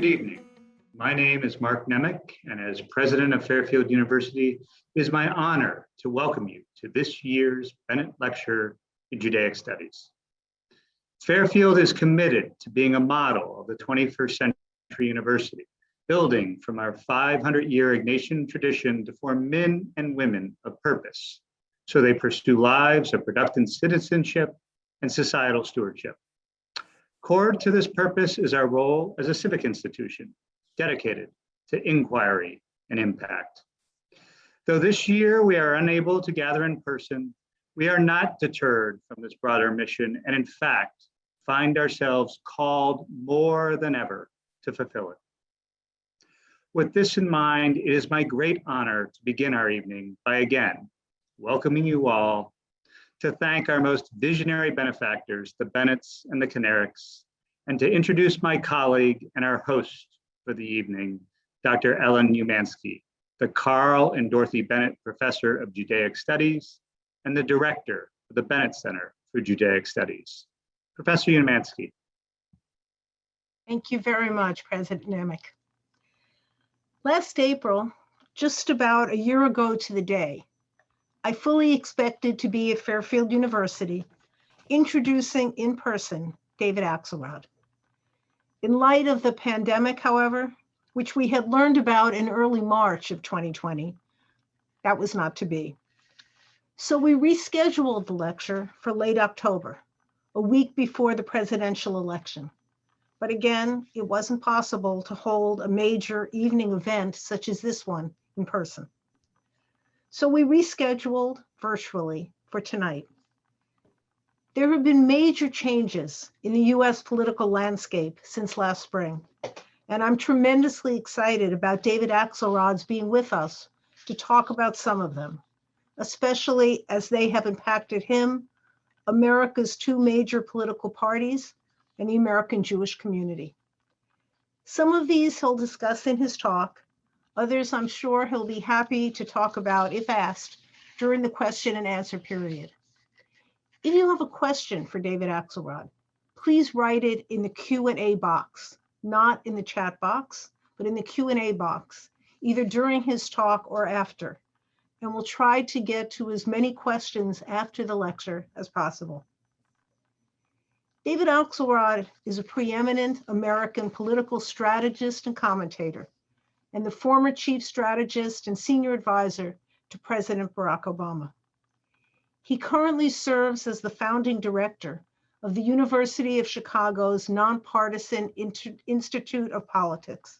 Good evening. My name is Mark Nemec, and as president of Fairfield University, it is my honor to welcome you to this year's Bennett Lecture in Judaic Studies. Fairfield is committed to being a model of the 21st century university, building from our 500-year Ignatian tradition to form men and women of purpose, so they pursue lives of productive citizenship and societal stewardship. Core to this purpose is our role as a civic institution, dedicated to inquiry and impact. Though this year we are unable to gather in person, we are not deterred from this broader mission, and in fact, find ourselves called more than ever to fulfill it. With this in mind, it is my great honor to begin our evening by again welcoming you all to thank our most visionary benefactors, the Bennetts and the Canerics, and to introduce my colleague and our host for the evening, Dr. Ellen Umansky, the Carl and Dorothy Bennett Professor of Judaic Studies and the Director of the Bennett Center for Judaic Studies. Professor Umansky. Thank you very much, President Nemec. Last April, just about a year ago to the day, I fully expected to be at Fairfield University, introducing in person David Axelrod. In light of the pandemic, however, which we had learned about in early March of 2020, that was not to be. So we rescheduled the lecture for late October, a week before the presidential election. But again, it wasn't possible to hold a major evening event such as this one in person. So we rescheduled virtually for tonight. There have been major changes in the US political landscape since last spring, and I'm tremendously excited about David Axelrod's being with us to talk about some of them, especially as they have impacted him, America's two major political parties, and the American Jewish community. Some of these he'll discuss in his talk. Others, I'm sure he'll be happy to talk about if asked during the question and answer period. If you have a question for David Axelrod, please write it in the Q&A box, not in the chat box, but in the Q&A box, either during his talk or after. And we'll try to get to as many questions after the lecture as possible. David Axelrod is a preeminent American political strategist and commentator, and the former chief strategist and senior advisor to President Barack Obama. He currently serves as the founding director of the University of Chicago's Nonpartisan Institute of Politics,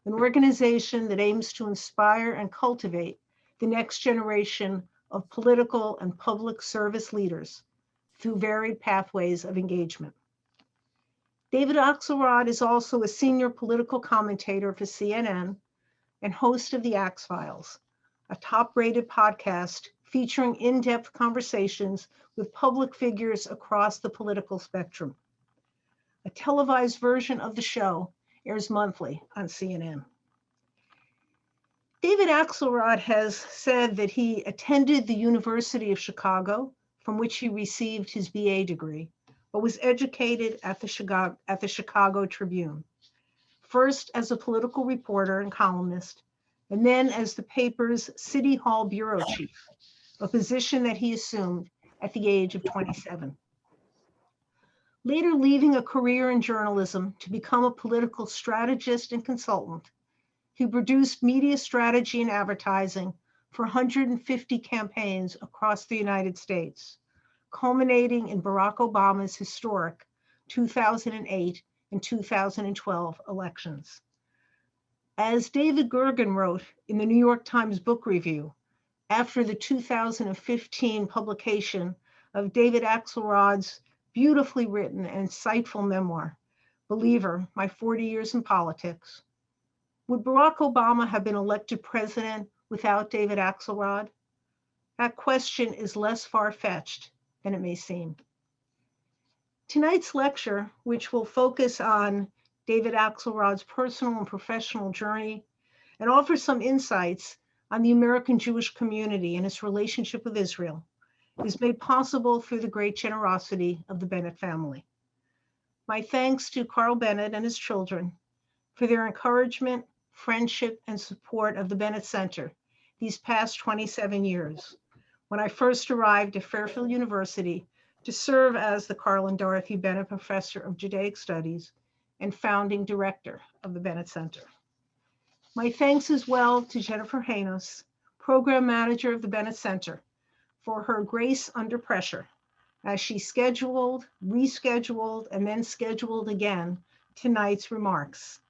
an organization that aims to inspire and cultivate the next generation of political and public service leaders through varied pathways of engagement. David Axelrod is also a senior political commentator for CNN and host of the Axe Files, a top-rated podcast featuring in-depth conversations with public figures across the political spectrum. A televised version of the show airs monthly on CNN. David Axelrod has said that he attended the University of Chicago, from which he received his BA degree, but was educated at the Chicago Tribune, first as a political reporter and columnist, and then as the paper's City Hall bureau chief, a position that he assumed at the age of 27. Later leaving a career in journalism to become a political strategist and consultant, he produced media strategy and advertising for 150 campaigns across the United States, culminating in Barack Obama's historic 2008 and 2012 elections. As David Gergen wrote in the New York Times Book Review, after the 2015 publication of David Axelrod's beautifully written and insightful memoir, Believer, My 40 Years in Politics, would Barack Obama have been elected president without David Axelrod? That question is less far-fetched than it may seem. Tonight's lecture, which will focus on David Axelrod's personal and professional journey and offer some insights on the American Jewish community and its relationship with Israel, is made possible through the great generosity of the Bennett family. My thanks to Carl Bennett and his children for their encouragement, friendship, and support of the Bennett Center these past 27 years, when I first arrived at Fairfield University to serve as the Carl and Dorothy Bennett Professor of Judaic Studies and founding director of the Bennett Center. My thanks as well to Jennifer Hanos, Program Manager of the Bennett Center, for her grace under pressure as she scheduled, rescheduled, and then scheduled again tonight's remarks.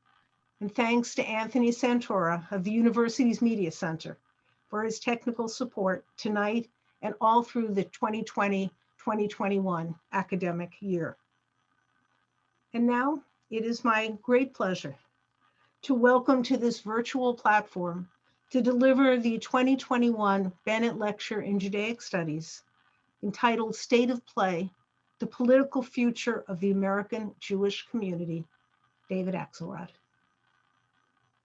And thanks to Anthony Santora of the university's Media Center for his technical support tonight and all through the 2020-2021 academic year. And now it is my great pleasure to welcome to this virtual platform to deliver the 2021 Bennett Lecture in Judaic Studies, entitled State of Play, The Political Future of the American Jewish Community, David Axelrod.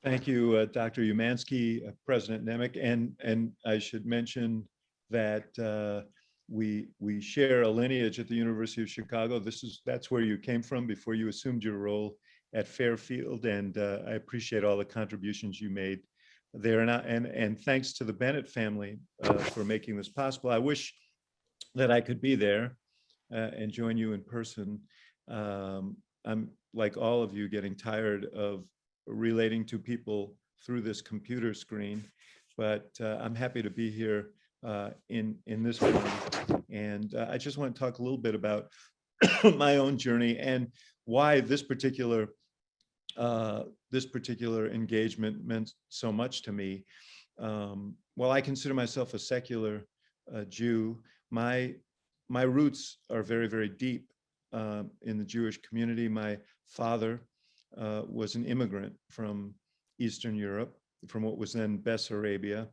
Thank you, Dr. Umansky, President Nemec, and I should mention that we share a lineage at the University of Chicago. That's where you came from before you assumed your role at Fairfield, and I appreciate all the contributions you made there. And thanks to the Bennett family for making this possible. I wish that I could be there and join you in person. I'm, like all of you, getting tired of relating to people through this computer screen, but I'm happy to be here in this room. And I just want to talk a little bit about my own journey and why this particular engagement meant so much to me. While I consider myself a secular Jew, my roots are very, very deep in the Jewish community. My father was an immigrant from Eastern Europe, from what was then Bessarabia.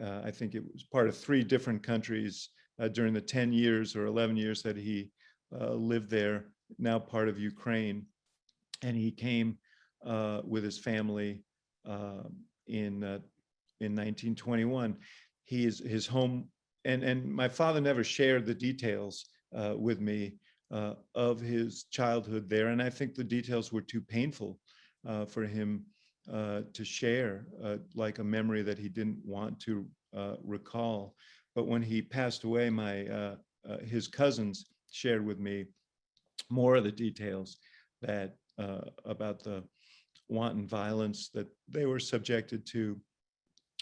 I think it was part of 3 different countries during the 10 years or 11 years that he lived there, now part of Ukraine. And he came with his family in 1921. His home, and my father never shared the details with me of his childhood there. And I think the details were too painful for him to share, like a memory that he didn't want to recall. But when he passed away, his cousins shared with me more of the details that about the wanton violence that they were subjected to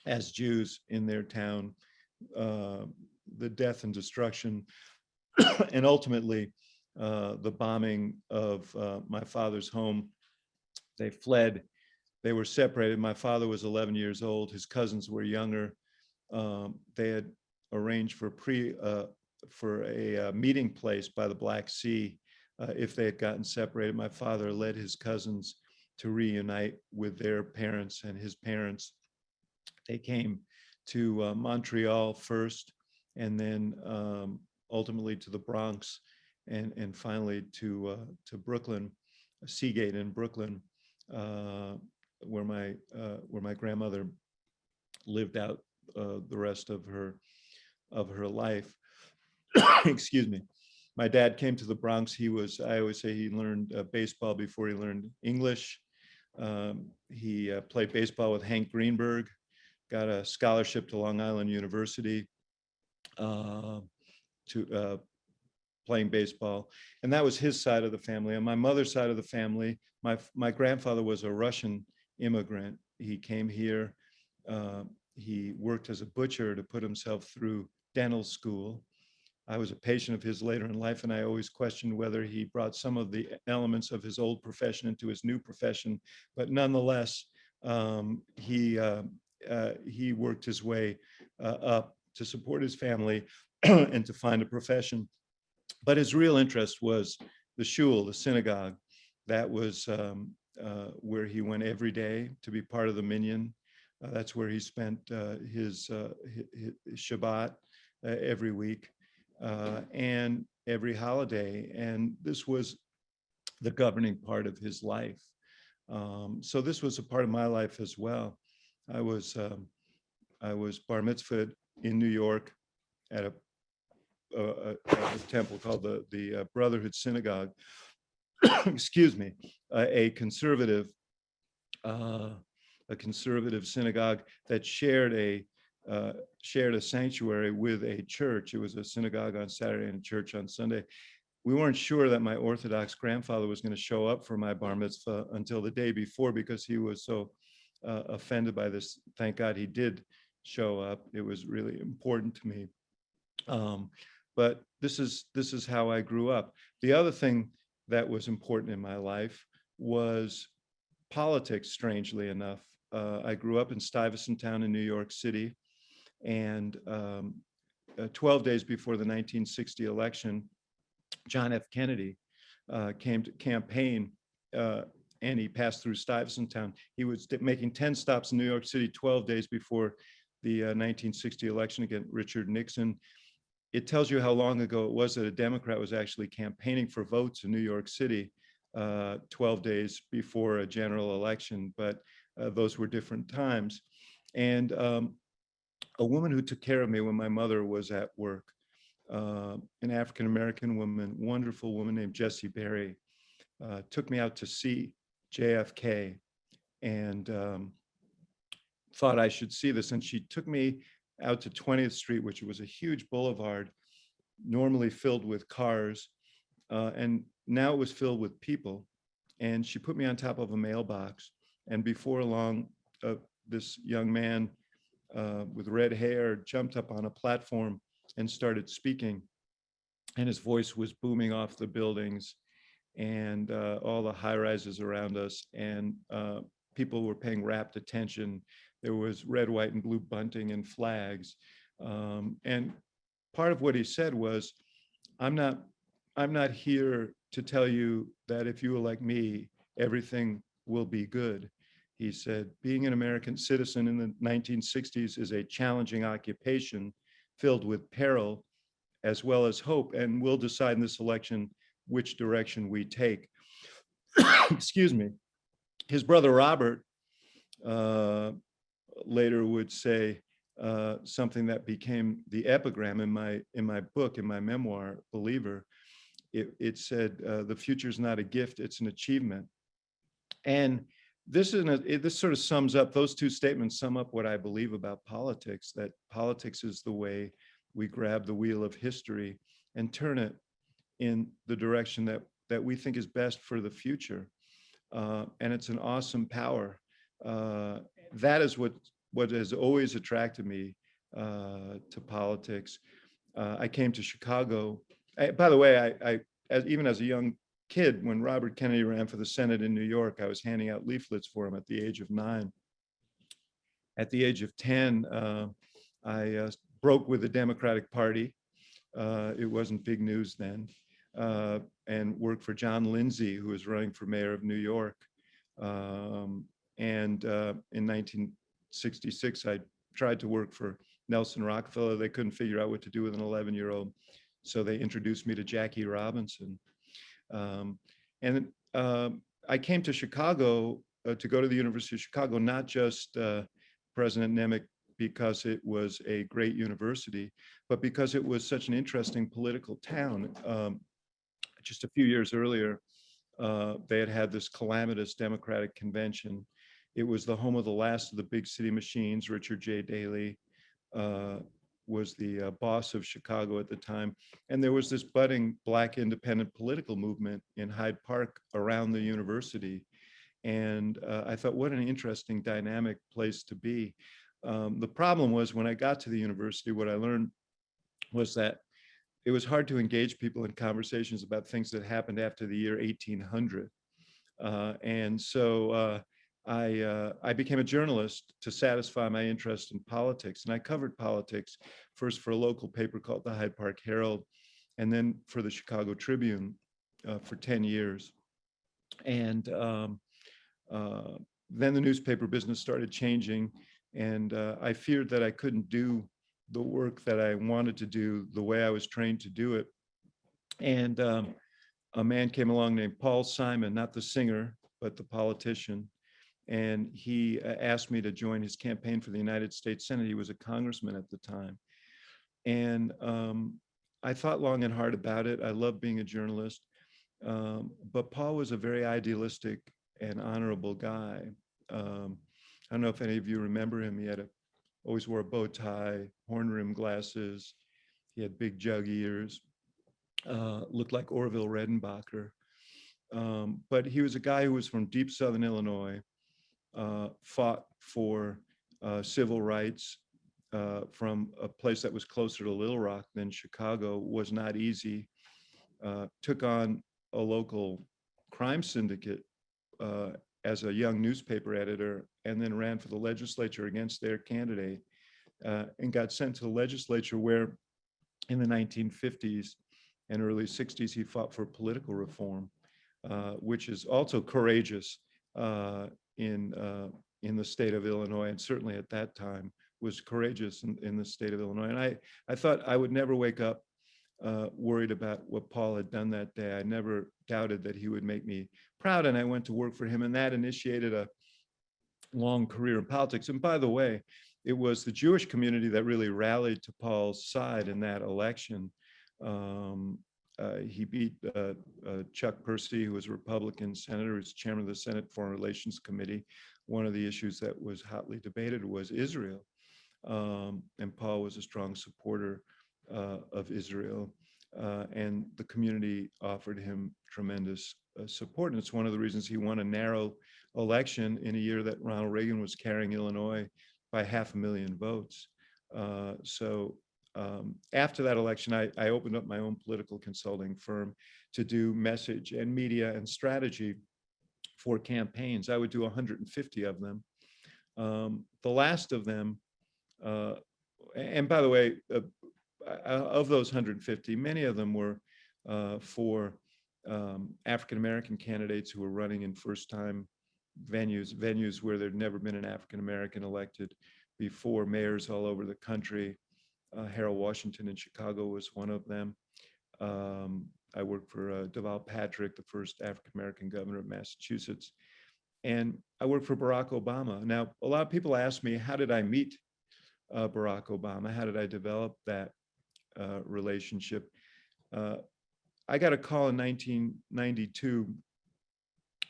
as Jews in their town, the death and destruction, and ultimately the bombing of my father's home. They fled. They were separated. My father was 11 years old. His cousins were younger. They had arranged for a meeting place by the Black Sea if they had gotten separated. My father led his cousins to reunite with their parents and his parents. They came to Montreal first, and then ultimately to the Bronx, and finally to Brooklyn, Seagate in Brooklyn, where my grandmother lived out the rest of her life. Excuse me. My dad came to the Bronx. I always say he learned baseball before he learned English. He played baseball with Hank Greenberg, got a scholarship to Long Island University to playing baseball. And that was his side of the family. On my mother's side of the family, my grandfather was a Russian immigrant. He came here. He worked as a butcher to put himself through dental school. I was a patient of his later in life, and I always questioned whether he brought some of the elements of his old profession into his new profession. But nonetheless, he worked his way up to support his family and to find a profession. But his real interest was the shul, the synagogue. That was where he went every day to be part of the minyan. That's where he spent his Shabbat every week. And every holiday, and this was the governing part of his life. So this was a part of my life as well. I was bar mitzvahed in New York at a temple called the Brotherhood Synagogue. Excuse me, a conservative uh, a conservative synagogue that shared a sanctuary with a church. It was a synagogue on Saturday and a church on Sunday. We weren't sure that my Orthodox grandfather was going to show up for my bar mitzvah until the day before, because he was so offended by this. Thank God he did show up. It was really important to me. But this is how I grew up. The other thing that was important in my life was politics, strangely enough. I grew up in Stuyvesant Town in New York City, and 12 days before the 1960 election, John F. Kennedy came to campaign, and he passed through Stuyvesant Town. He was making 10 stops in New York City 12 days before the 1960 election against Richard Nixon. It tells you how long ago it was that a Democrat was actually campaigning for votes in New York City 12 days before a general election, but those were different times. And a woman who took care of me when my mother was at work, an African-American woman, wonderful woman named Jessie Berry, took me out to see JFK, and thought I should see this. And she took me out to 20th Street, which was a huge boulevard, normally filled with cars, and now it was filled with people. And she put me on top of a mailbox, and before long, this young man with red hair jumped up on a platform and started speaking, and his voice was booming off the buildings and all the high rises around us, and people were paying rapt attention. There was red, white, and blue bunting and flags. And part of what he said was, I'm not here to tell you that if you are like me, everything will be good. He said, being an American citizen in the 1960s is a challenging occupation filled with peril as well as hope, and we'll decide in this election which direction we take. Excuse me. His brother Robert later would say something that became the epigram in my book, in my memoir, Believer. It said, the future is not a gift, it's an achievement. And this sort of sums up, those two statements sum up what I believe about politics, that politics is the way we grab the wheel of history and turn it in the direction that we think is best for the future. And it's an awesome power. That is what has always attracted me to politics. I came to Chicago. By the way, even as a young kid, when Robert Kennedy ran for the Senate in New York, I was handing out leaflets for him at the age of 9. At the age of 10, I broke with the Democratic Party. It wasn't big news then. And worked for John Lindsay, who was running for mayor of New York. And in 1966, I tried to work for Nelson Rockefeller. They couldn't figure out what to do with an 11-year-old. So they introduced me to Jackie Robinson. And I came to Chicago to go to the University of Chicago, not just President Nemec because it was a great university, but because it was such an interesting political town. Just a few years earlier, they had this calamitous Democratic convention. It was the home of the last of the big city machines. Richard J. Daley was the boss of Chicago at the time. And there was this budding Black independent political movement in Hyde Park around the university. And I thought, what an interesting dynamic place to be. The problem was, when I got to the university, what I learned was that it was hard to engage people in conversations about things that happened after the year 1800. And so I became a journalist to satisfy my interest in politics. And I covered politics first for a local paper called the Hyde Park Herald, and then for the Chicago Tribune for 10 years. And then the newspaper business started changing, and I feared that I couldn't do the work that I wanted to do the way I was trained to do it. And a man came along named Paul Simon, not the singer, but the politician. And he asked me to join his campaign for the United States Senate. He was a congressman at the time. And I thought long and hard about it. I loved being a journalist. But Paul was a very idealistic and honorable guy. I don't know if any of you remember him. He had always wore a bow tie, horn-rimmed glasses. He had big jug ears, looked like Orville Redenbacher. But he was a guy who was from deep Southern Illinois, fought for civil rights from a place that was closer to Little Rock than Chicago, was not easy, took on a local crime syndicate as a young newspaper editor, and then ran for the legislature against their candidate, and got sent to the legislature where in the 1950s and early 60s, he fought for political reform, which is also courageous in the state of Illinois, and certainly at that time was courageous in the state of Illinois. And I thought I would never wake up worried about what Paul had done that day. I never doubted that he would make me proud, and I went to work for him, and that initiated a long career in politics. And by the way, it was the Jewish community that really rallied to Paul's side in that election. He beat Chuck Percy, who was a Republican senator, who's chairman of the Senate Foreign Relations Committee. One of the issues that was hotly debated was Israel. And Paul was a strong supporter of Israel. And the community offered him tremendous support. And it's one of the reasons he won a narrow election in a year that Ronald Reagan was carrying Illinois by 500,000 votes. After that election, I opened up my own political consulting firm to do message and media and strategy for campaigns. I would do 150 of them. The last of them, and by the way, of those 150, many of them were for African-American candidates who were running in first-time venues where there'd never been an African-American elected before, mayors all over the country. Harold Washington in Chicago was one of them. I worked for Deval Patrick, the first African-American governor of Massachusetts. And I worked for Barack Obama. Now, a lot of people ask me, how did I meet Barack Obama? How did I develop that relationship? I got a call in 1992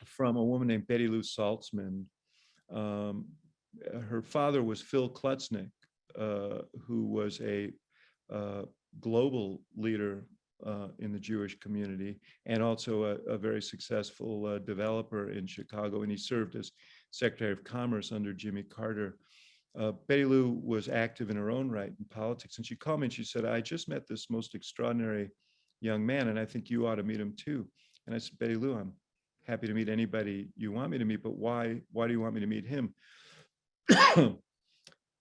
from a woman named Betty Lou Saltzman. Her father was Phil Klutznick, who was a global leader in the Jewish community, and also a very successful developer in Chicago, and he served as Secretary of Commerce under Jimmy Carter. Betty Lou was active in her own right in politics, and she called me and she said, I just met this most extraordinary young man, and I think you ought to meet him too. And I said, Betty Lou, I'm happy to meet anybody you want me to meet, but why do you want me to meet him?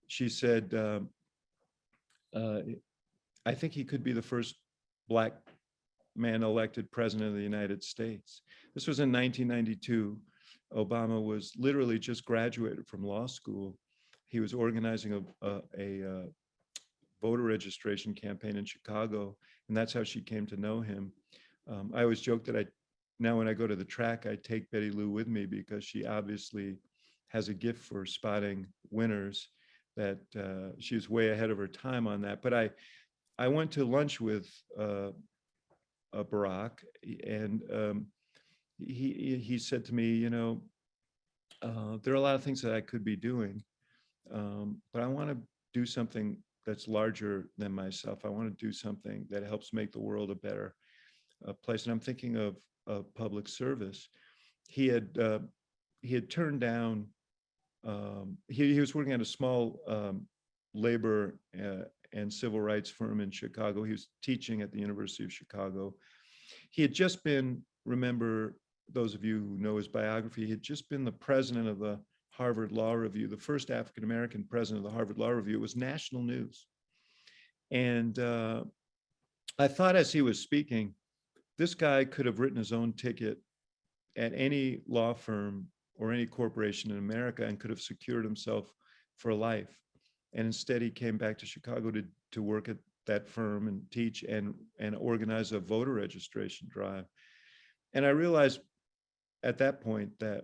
She said, I think he could be the first Black man elected president of the United States. This was in 1992. Obama was literally just graduated from law school. He was organizing a voter registration campaign in Chicago, and that's how she came to know him. I always joke that now when I go to the track, I take Betty Lou with me because she obviously has a gift for spotting winners, that she was way ahead of her time on that. But I went to lunch with Barack, and he said to me, you know, there are a lot of things that I could be doing, but I want to do something that's larger than myself. I want to do something that helps make the world a better place. And I'm thinking of public service. He had turned down, he was working at a small labor and civil rights firm in Chicago. He was teaching at the University of Chicago. He had just been, remember, those of you who know his biography, he had just been the president of the Harvard Law Review, the first African-American president of the Harvard Law Review. It was national news. And I thought as he was speaking, this guy could have written his own ticket at any law firm or any corporation in America and could have secured himself for life. And instead he came back to Chicago to work at that firm and teach and organize a voter registration drive. And I realized at that point that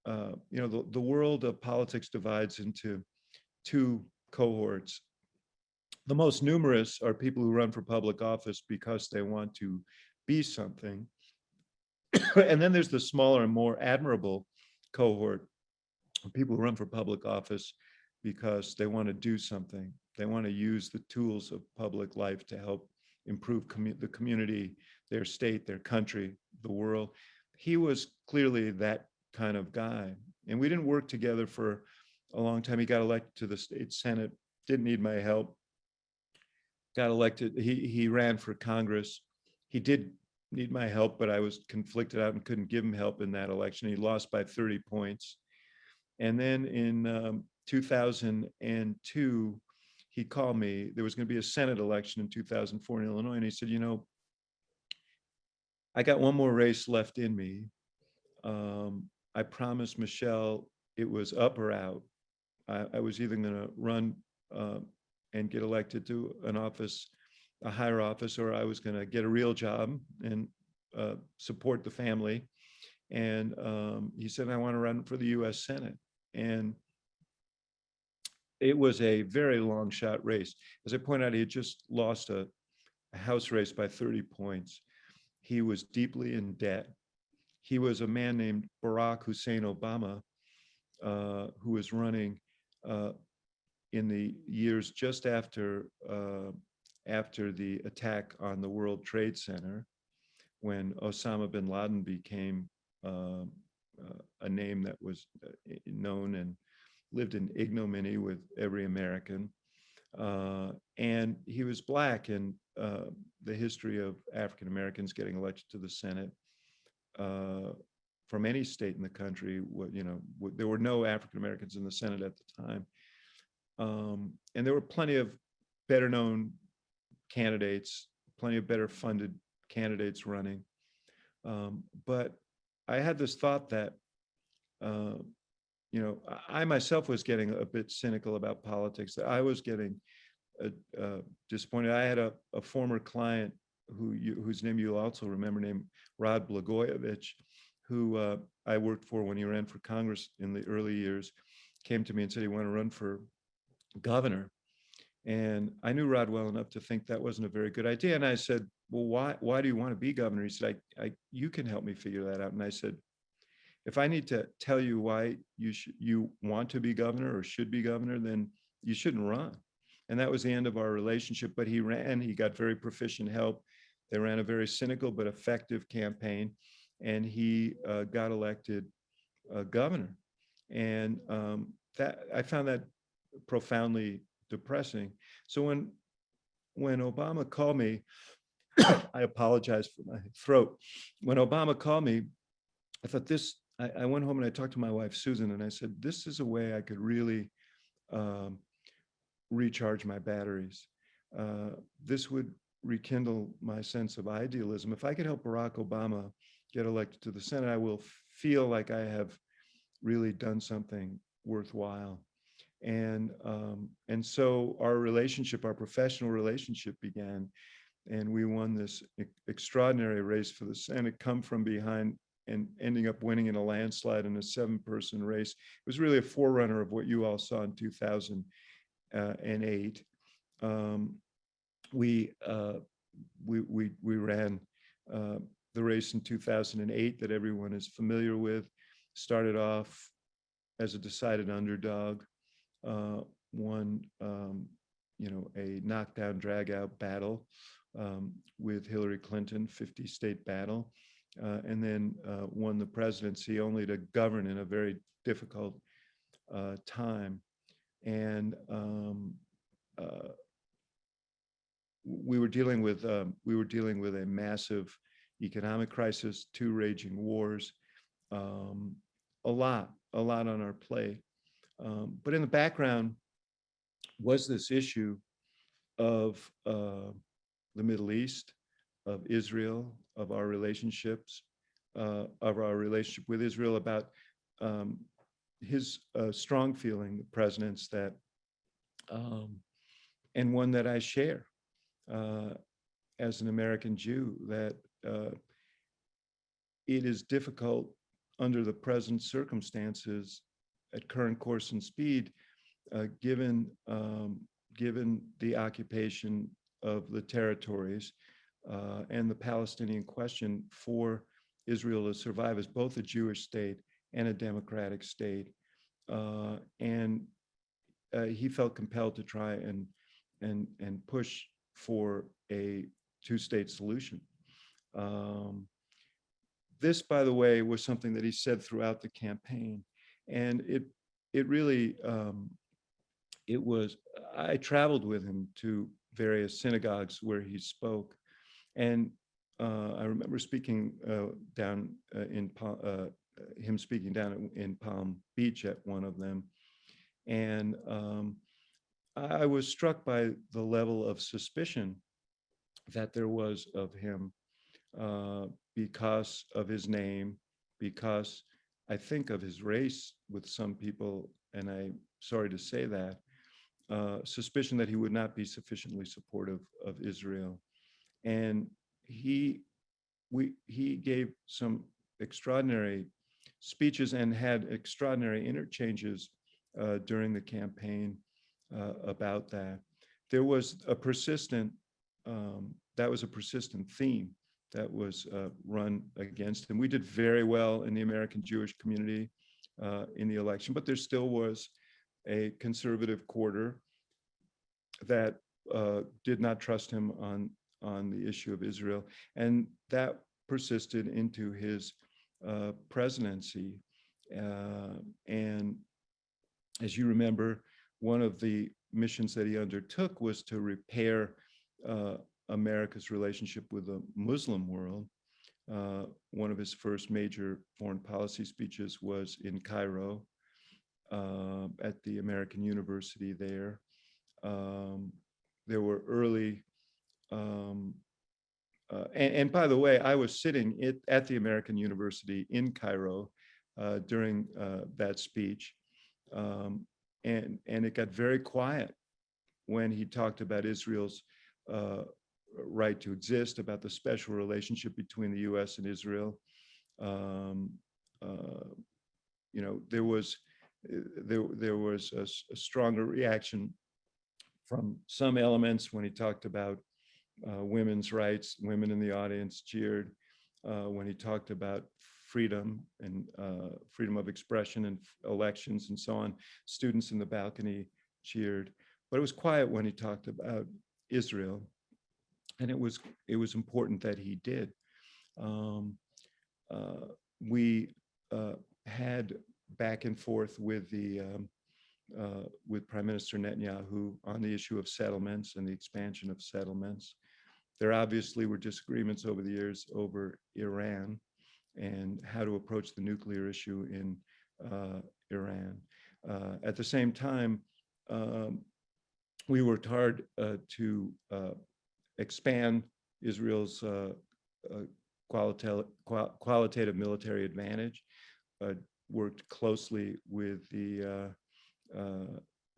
you know, the world of politics divides into two cohorts. The most numerous are people who run for public office because they want to be something. And then there's the smaller and more admirable cohort people run for public office because they want to do something. They want to use the tools of public life to help improve the community, their state, their country, the world. He was clearly that kind of guy. And we didn't work together for a long time. He got elected to the state Senate, didn't need my help, got elected. He ran for Congress. He did need my help, but I was conflicted out and couldn't give him help in that election. He lost by 30 points. And then in 2002, he called me. There was going to be a Senate election in 2004 in Illinois. And he said, I got one more race left in me. I promised Michelle it was up or out. I was either going to run and get elected to an office, a higher office, or I was going to get a real job and support the family. And he said, I want to run for the US Senate. And it was a very long shot race. As I pointed out, he had just lost a House race by 30 points. He was deeply in debt. He was a man named Barack Hussein Obama, who was running in the years just after the attack on the World Trade Center, when Osama bin Laden became a name that was known and lived in ignominy with every American. And he was Black, and the history of African Americans getting elected to the Senate from any state in the country, there were no African Americans in the Senate at the time. And there were plenty of better known candidates, plenty of better funded candidates running. But I had this thought that, I myself was getting a bit cynical about politics, that I was getting disappointed. I had a former client whose name you'll also remember, named Rod Blagojevich, who I worked for when he ran for Congress in the early years, came to me and said he wanted to run for governor. And I knew Rod well enough to think that wasn't a very good idea. And I said, well, why do you want to be governor? He said, you can help me figure that out. And I said, if I need to tell you why you want to be governor or should be governor, then you shouldn't run. And that was the end of our relationship. But he ran, he got very proficient help. They ran a very cynical but effective campaign, and he got elected governor. And that I found that profoundly depressing. So when Obama called me, I apologize for my throat. When Obama called me, I thought I went home and I talked to my wife, Susan, and I said, this is a way I could really recharge my batteries. This would rekindle my sense of idealism. If I could help Barack Obama get elected to the Senate, I will feel like I have really done something worthwhile. And so our relationship, our professional relationship began, and we won this extraordinary race for the Senate, come from behind and ending up winning in a landslide in a 7-person race. It was really a forerunner of what you all saw in 2008. We ran the race in 2008 that everyone is familiar with. Started off as a decided underdog, won a knockdown drag out battle with Hillary Clinton, 50-state battle, and then won the presidency, only to govern in a very difficult time. And we were dealing with a massive economic crisis, 2 raging wars, a lot on our plate. But in the background was this issue of the Middle East, of Israel, of our relationships, of our relationship with Israel, about his strong feeling, the president's, that, and one that I share as an American Jew, that it is difficult under the present circumstances at current course and speed, given the occupation of the territories and the Palestinian question, for Israel to survive as both a Jewish state and a democratic state. and he felt compelled to try and push for a two-state solution. This, by the way, was something that he said throughout the campaign, and it really it was. I traveled with him to various synagogues where he spoke, and I remember speaking down him speaking down in Palm Beach at one of them, and I was struck by the level of suspicion that there was of him because of his name, because I think of his race with some people, and I'm sorry to say that, suspicion that he would not be sufficiently supportive of Israel. And he gave some extraordinary speeches and had extraordinary interchanges during the campaign about that. There was a persistent, that was a persistent theme that was run against him. We did very well in the American Jewish community in the election, but there still was a conservative quarter that did not trust him on the issue of Israel, and that persisted into his presidency. And as you remember, one of the missions that he undertook was to repair America's relationship with the Muslim world. One of his first major foreign policy speeches was in Cairo at the American University there. There were early, and by the way, I was sitting at the American University in Cairo during that speech, and it got very quiet when he talked about Israel's right to exist, about the special relationship between the U.S. and Israel. You know, there was a stronger reaction from some elements when he talked about women's rights. Women in the audience cheered when he talked about freedom and freedom of expression and elections and so on. Students in the balcony cheered, but it was quiet when he talked about Israel, and it was important that he did. We had back and forth with Prime Minister Netanyahu on the issue of settlements and the expansion of settlements. There obviously were disagreements over the years over Iran and how to approach the nuclear issue in Iran. At the same time, we worked hard to expand Israel's qualitative military advantage, worked closely with the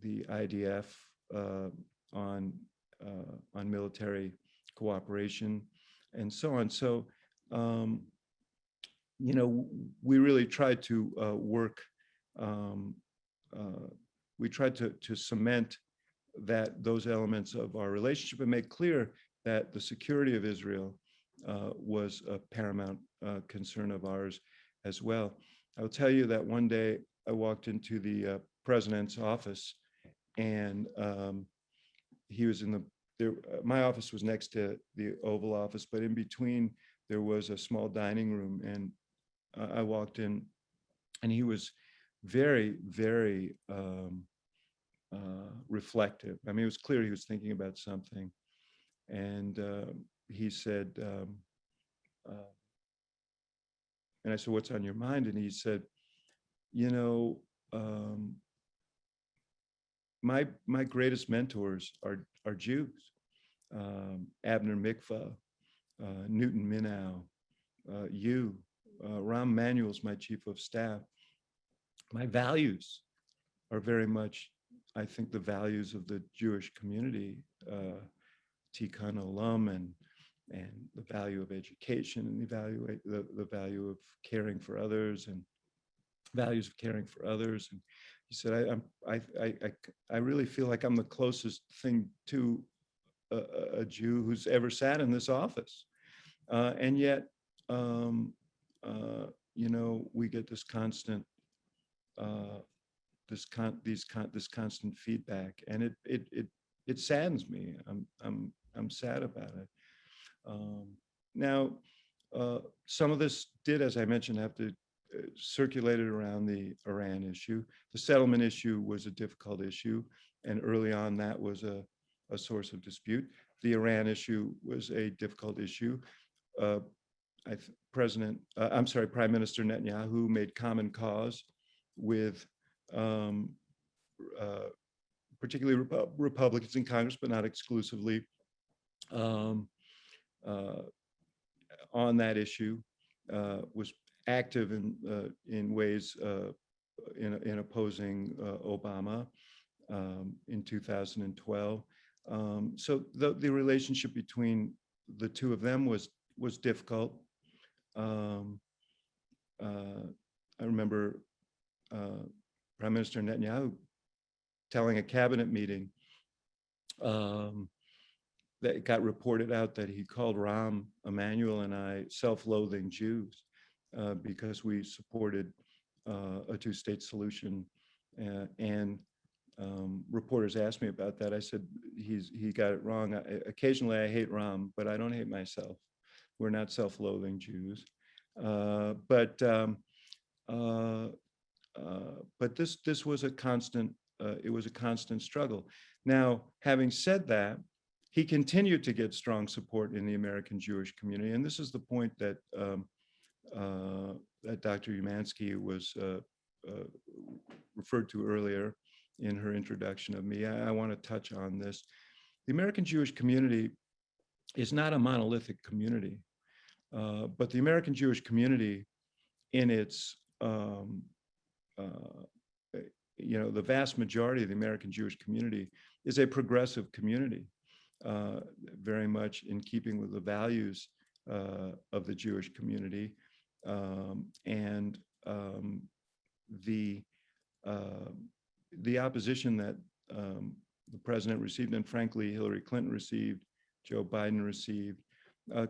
IDF on military cooperation and so on. So, you know, we really tried to work, we tried to cement those elements of our relationship and make clear that the security of Israel was a paramount concern of ours as well. I'll tell you that one day I walked into the president's office, and he was my office was next to the Oval Office, but in between there was a small dining room, and I walked in, and he was very, very reflective. I mean, it was clear he was thinking about something, and he said, and I said, "What's on your mind?" And he said, "You know, my greatest mentors are Jews. Abner Mikva, Newton Minow, Rahm Manuel's my chief of staff. My values are very much, I think, the values of the Jewish community, Tikkun Olam, and the value of education, and the value of caring for others, and values of caring for others." And he said, I really feel like I'm the closest thing to a Jew who's ever sat in this office. And yet, you know, we get this constant this constant feedback, and it saddens me. I'm sad about it. Now, some of this did, as I mentioned, have to circulate it around the Iran issue. The settlement issue was a difficult issue, and early on that was a source of dispute. The Iran issue was a difficult issue. Prime Minister Netanyahu made common cause with particularly Republicans in Congress, but not exclusively, on that issue, was active in ways in opposing Obama in 2012. So the relationship between the two of them was difficult. I remember Prime Minister Netanyahu telling a cabinet meeting that it got reported out that he called Rahm Emanuel and I self-loathing Jews because we supported a two-state solution. And reporters asked me about that. I said, he got it wrong. Occasionally I hate Rahm, but I don't hate myself. We're not self-loathing Jews. But this was a constant, it was a constant struggle. Now, having said that, he continued to get strong support in the American Jewish community. And this is the point that that Dr. Umansky was referred to earlier in her introduction of me. I want to touch on this. The American Jewish community is not a monolithic community, but the American Jewish community in its, the vast majority of the American Jewish community is a progressive community, very much in keeping with the values of the Jewish community. And the opposition that the president received, and frankly, Hillary Clinton received, Joe Biden received,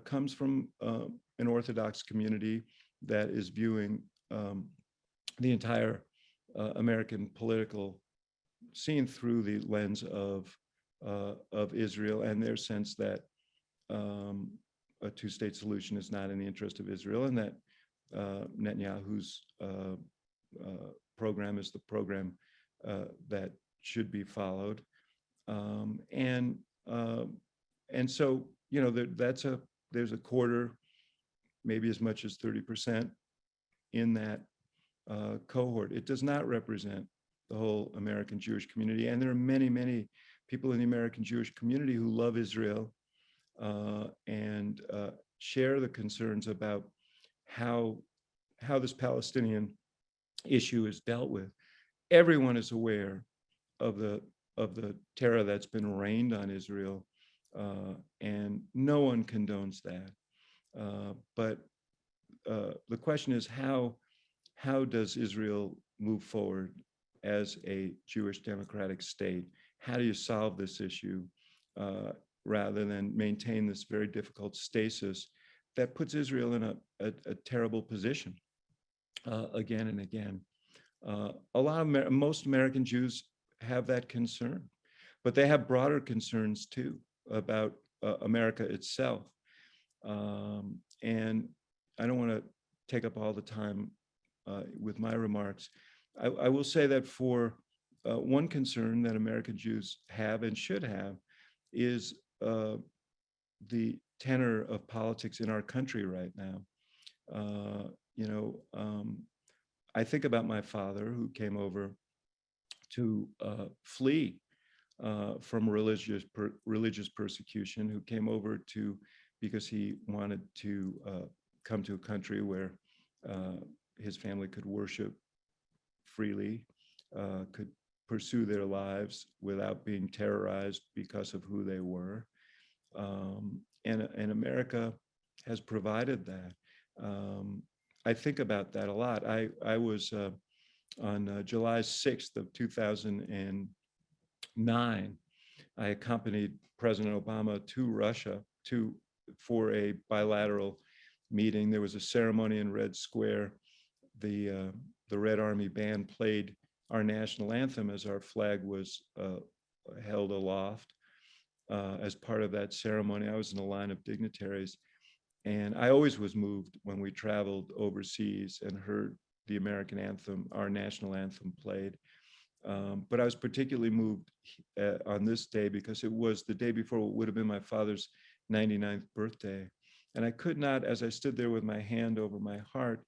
comes from an Orthodox community that is viewing the entire American political scene through the lens of Israel and their sense that a two-state solution is not in the interest of Israel, and that Netanyahu's program is the program that should be followed. And so, there's a quarter, maybe as much as 30% in that cohort. It does not represent the whole American Jewish community. And there are many, many people in the American Jewish community who love Israel and share the concerns about how this Palestinian issue is dealt with. Everyone is aware of the terror that's been rained on Israel, and no one condones that. But the question is, how does Israel move forward as a Jewish democratic state? How do you solve this issue rather than maintain this very difficult stasis that puts Israel in a terrible position again and again? Most American Jews have that concern, but they have broader concerns too about America itself. And I don't want to take up all the time with my remarks. I will say that for one concern that American Jews have and should have is the tenor of politics in our country right now. I think about my father, who came over to flee from religious persecution, who came over because he wanted to come to a country where his family could worship freely, could pursue their lives without being terrorized because of who they were. And America has provided that. I think about that a lot. I was on July 6th of 2009, I accompanied President Obama to Russia for a bilateral meeting. There was a ceremony in Red Square. The Red Army band played our national anthem as our flag was held aloft. As part of that ceremony, I was in a line of dignitaries, and I always was moved when we traveled overseas and heard the American anthem, our national anthem, played. But I was particularly moved on this day because it was the day before what would have been my father's 99th birthday. And I could not, as I stood there with my hand over my heart,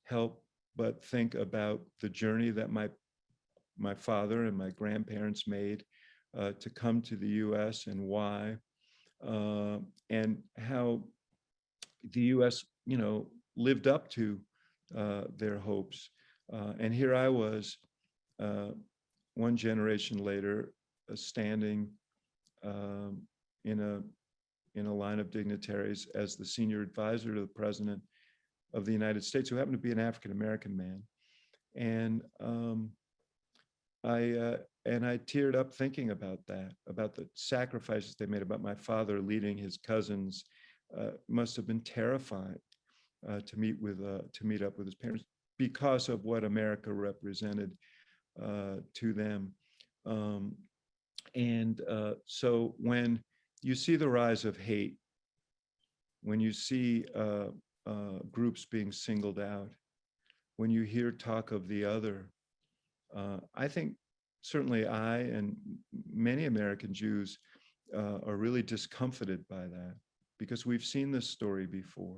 help but think about the journey that my father and my grandparents made to come to the US and why, and how the US, lived up to their hopes. And here I was, one generation later, standing in a line of dignitaries as the senior advisor to the President of the United States, who happened to be an African-American man. And I teared up thinking about that, about the sacrifices they made, about my father leading his cousins. Must have been terrifying to meet up with his parents because of what America represented to them. So when you see the rise of hate, when you see groups being singled out, when you hear talk of the other, I think certainly I and many American Jews are really discomfited by that, because we've seen this story before.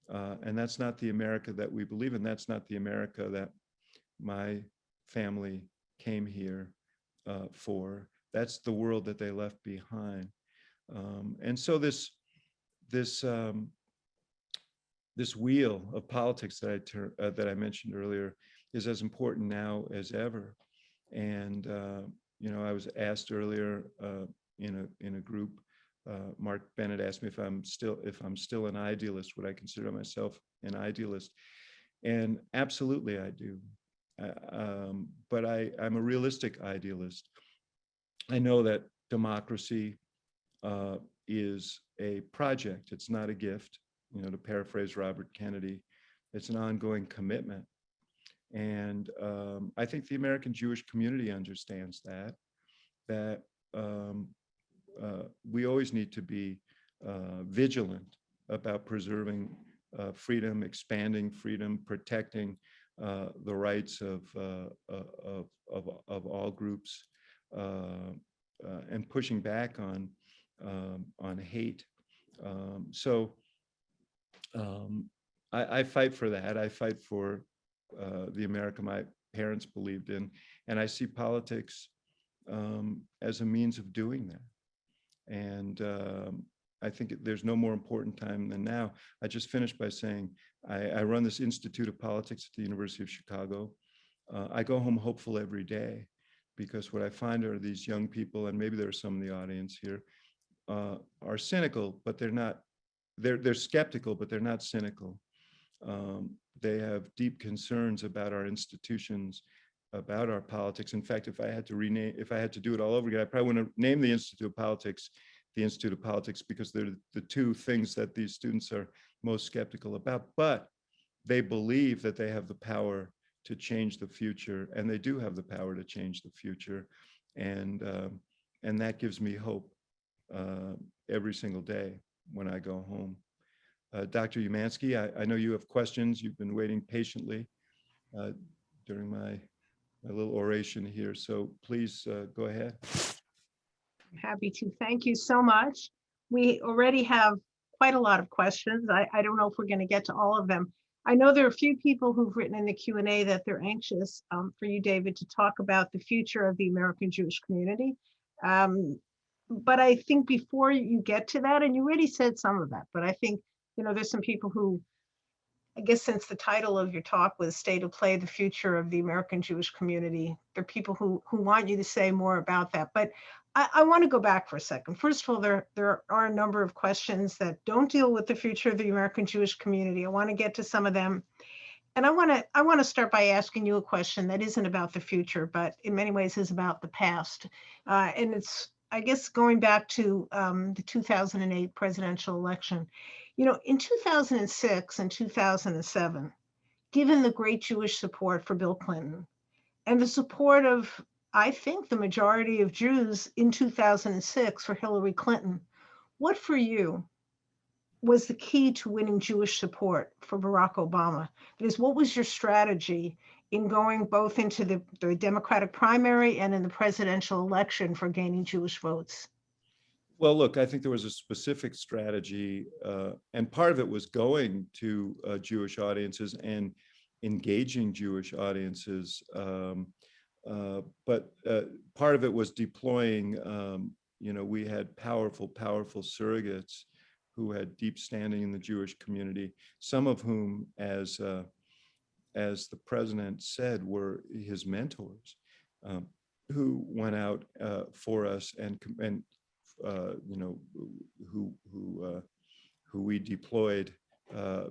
And that's not the America that we believe in. That's not the America that my family came here for. That's the world that they left behind. And so this wheel of politics that I mentioned earlier is as important now as ever. And I was asked earlier in a group. Mark Bennett asked me if I'm still an idealist. Would I consider myself an idealist? And absolutely, I do. But I'm a realistic idealist. I know that democracy is a project. It's not a gift. To paraphrase Robert Kennedy, it's an ongoing commitment. And I think the American Jewish community understands that we always need to be vigilant about preserving freedom, expanding freedom, protecting the rights of all groups, and pushing back on hate. I fight for that. I fight for the America my parents believed in, and I see politics as a means of doing that. And I think there's no more important time than now. I just finished by saying I run this Institute of Politics at the University of Chicago. I go home hopeful every day, because what I find are these young people, and maybe there are some in the audience here, are cynical, but they're not. They're skeptical, but they're not cynical. They have deep concerns about our institutions, about our politics. In fact, if I had to do it all over again, I probably wouldn't name the Institute of Politics the Institute of Politics, because they're the two things that these students are most skeptical about. But they believe that they have the power to change the future, and they do have the power to change the future, and that gives me hope every single day when I go home. Dr. Umansky, I know you have questions. You've been waiting patiently during my little oration here, so please go ahead. Happy to. Thank you so much. We already have quite a lot of questions. I don't know if we're going to get to all of them. I know there are a few people who've written in the Q&A that they're anxious for you, David, to talk about the future of the American Jewish community. But I think before you get to that, and you already said some of that, but I think, there's some people who, I guess since the title of your talk was State of Play, the future of the American Jewish community, there are people who want you to say more about that. But I want to go back for a second. First of all, there are a number of questions that don't deal with the future of the American Jewish community. I want to get to some of them. And I want to start by asking you a question that isn't about the future, but in many ways is about the past. And it's, I guess, going back to the 2008 presidential election. In 2006 and 2007, given the great Jewish support for Bill Clinton, and the support of, I think, the majority of Jews in 2006 for Hillary Clinton. What for you was the key to winning Jewish support for Barack Obama? Because what was your strategy in going both into the Democratic primary and in the presidential election for gaining Jewish votes? Well, look, I think there was a specific strategy, and part of it was going to Jewish audiences and engaging Jewish audiences. But part of it was deploying, we had powerful surrogates who had deep standing in the Jewish community, some of whom, as the president said, were his mentors, who went out for us and who we deployed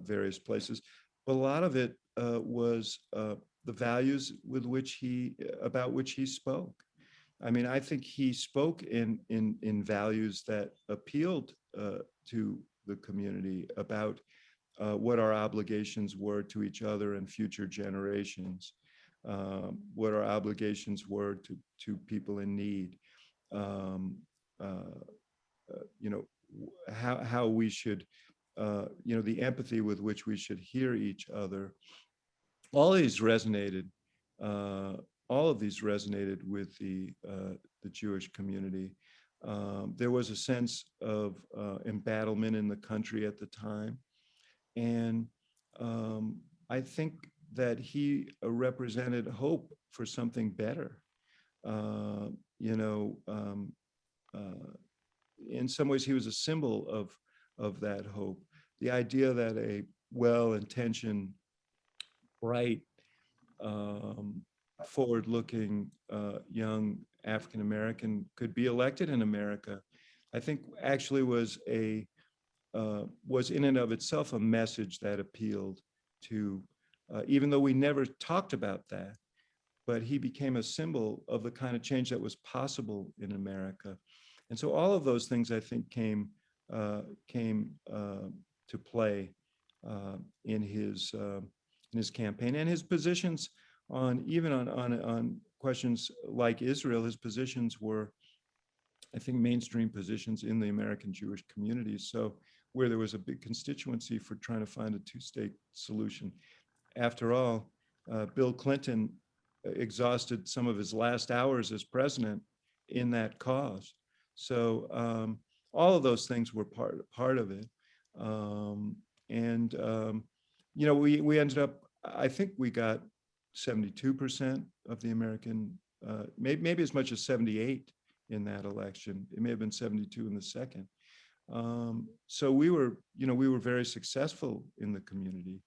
various places. But a lot of it was the values about which he spoke. I mean, I think he spoke in values that appealed to the community about what our obligations were to each other and future generations, what our obligations were to people in need, how we should, the empathy with which we should hear each other. All of these resonated with the Jewish community. There was a sense of embattlement in the country at the time. And I think that he represented hope for something better. In some ways, he was a symbol of that hope. The idea that a well-intentioned, bright, forward-looking young African-American could be elected in America, I think actually was in and of itself a message that appealed to, even though we never talked about that, but he became a symbol of the kind of change that was possible in America. And so all of those things, I think, came to play in his campaign, and his positions on questions like Israel. His positions were, I think, mainstream positions in the American Jewish community. So where there was a big constituency for trying to find a two-state solution. After all, Bill Clinton exhausted some of his last hours as president in that cause. So all of those things were part of it. We ended up, I think we got 72% of the American, maybe as much as 78 in that election. It may have been 72 in the second. So we were very successful in the community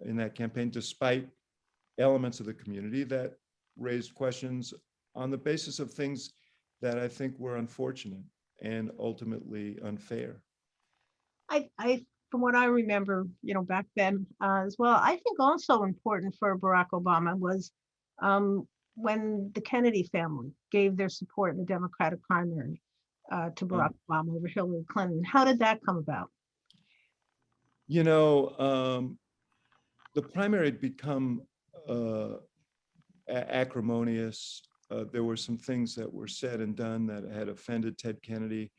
in that campaign, despite elements of the community that raised questions on the basis of things that I think were unfortunate and ultimately unfair. I from what I remember, back then as well, I think also important for Barack Obama was when the Kennedy family gave their support in the Democratic primary to Barack Obama over Hillary Clinton. How did that come about? The primary had become acrimonious. There were some things that were said and done that had offended Ted Kennedy.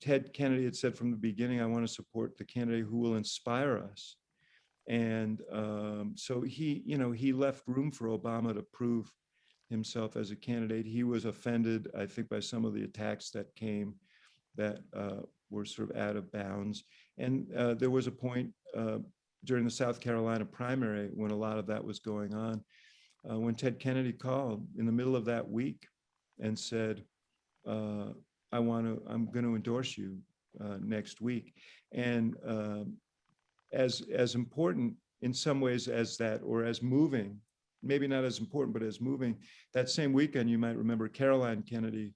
Ted Kennedy had said from the beginning, I want to support the candidate who will inspire us. And so he left room for Obama to prove himself as a candidate. He was offended, I think, by some of the attacks that came that were sort of out of bounds. And there was a point during the South Carolina primary when a lot of that was going on, when Ted Kennedy called in the middle of that week and said, I'm going to endorse you next week. And as important in some ways as that, or as moving, maybe not as important, but as moving, that same weekend, you might remember Caroline Kennedy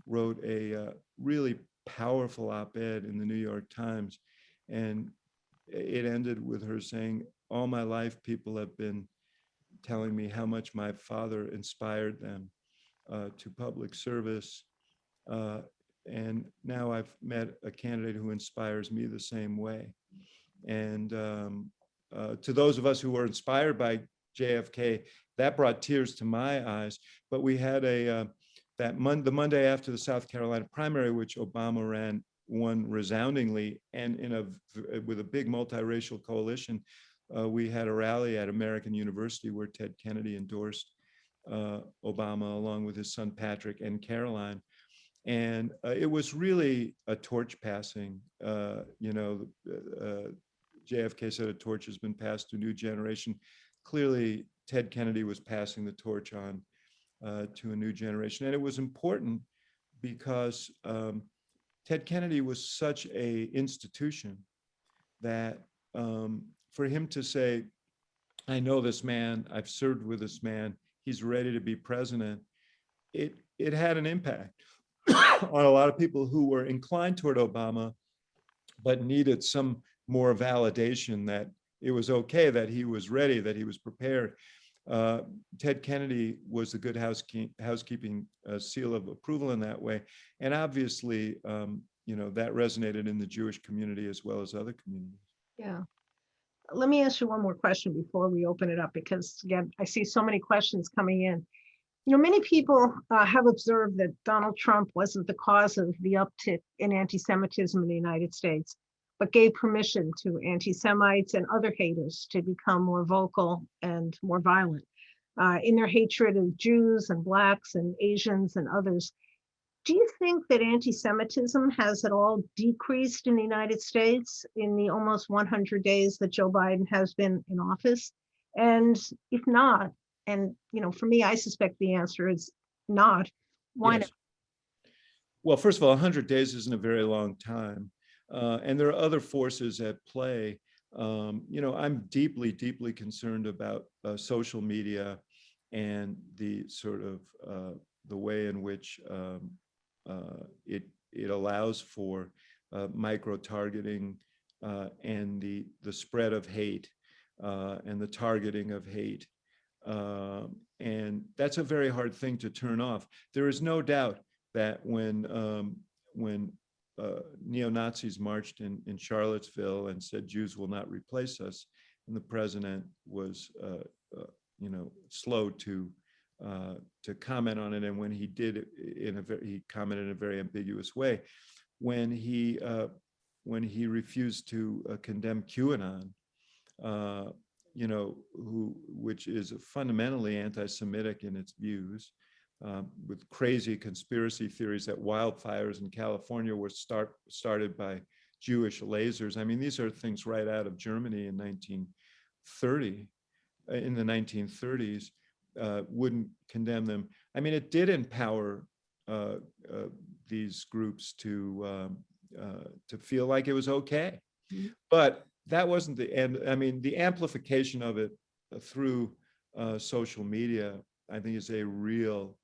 wrote a really powerful op-ed in the New York Times. And it ended with her saying, all my life, people have been telling me how much my father inspired them to public service. And now I've met a candidate who inspires me the same way. And to those of us who were inspired by JFK, that brought tears to my eyes. But we had the Monday after the South Carolina primary, which Obama won resoundingly, and with a big multiracial coalition, we had a rally at American University where Ted Kennedy endorsed Obama along with his son Patrick and Caroline. And it was really a torch passing. JFK said a torch has been passed to a new generation. Clearly, Ted Kennedy was passing the torch on to a new generation. And it was important because Ted Kennedy was such an institution that for him to say, I know this man, I've served with this man, he's ready to be president, it had an impact on a lot of people who were inclined toward Obama, but needed some more validation that it was okay, that he was ready, that he was prepared. Ted Kennedy was the good housekeeping seal of approval in that way. And obviously, that resonated in the Jewish community as well as other communities. Yeah. Let me ask you one more question before we open it up, because again, I see so many questions coming in. Many people have observed that Donald Trump wasn't the cause of the uptick in anti-Semitism in the United States, but gave permission to anti-Semites and other haters to become more vocal and more violent in their hatred of Jews and Blacks and Asians and others. Do you think that anti-Semitism has at all decreased in the United States in the almost 100 days that Joe Biden has been in office? And if not, and for me, I suspect the answer is not. Why not? Well, first of all, 100 days isn't a very long time. And there are other forces at play. I'm deeply, deeply concerned about social media and the sort of the way in which it allows for micro-targeting and the spread of hate and the targeting of hate. And that's a very hard thing to turn off. There is no doubt that when neo-Nazis marched in Charlottesville and said Jews will not replace us, and the president was slow to comment on it, and when he did, he commented in a very ambiguous way. When he refused to condemn QAnon, which is fundamentally anti-Semitic in its views, with crazy conspiracy theories that wildfires in California were started by Jewish lasers. I mean, these are things right out of Germany in the 1930s. Wouldn't condemn them. I mean, it did empower these groups to feel like it was okay, but that wasn't the end. I mean, the amplification of it through social media, I think, is a real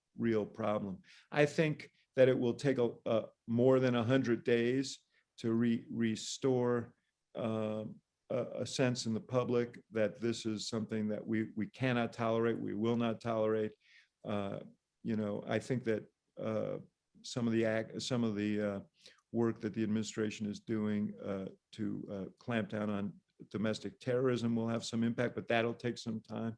problem. I think that it will take more than 100 days to restore a sense in the public that this is something that we cannot tolerate, we will not tolerate. I think that some of the work that the administration is doing to clamp down on domestic terrorism will have some impact, but that'll take some time.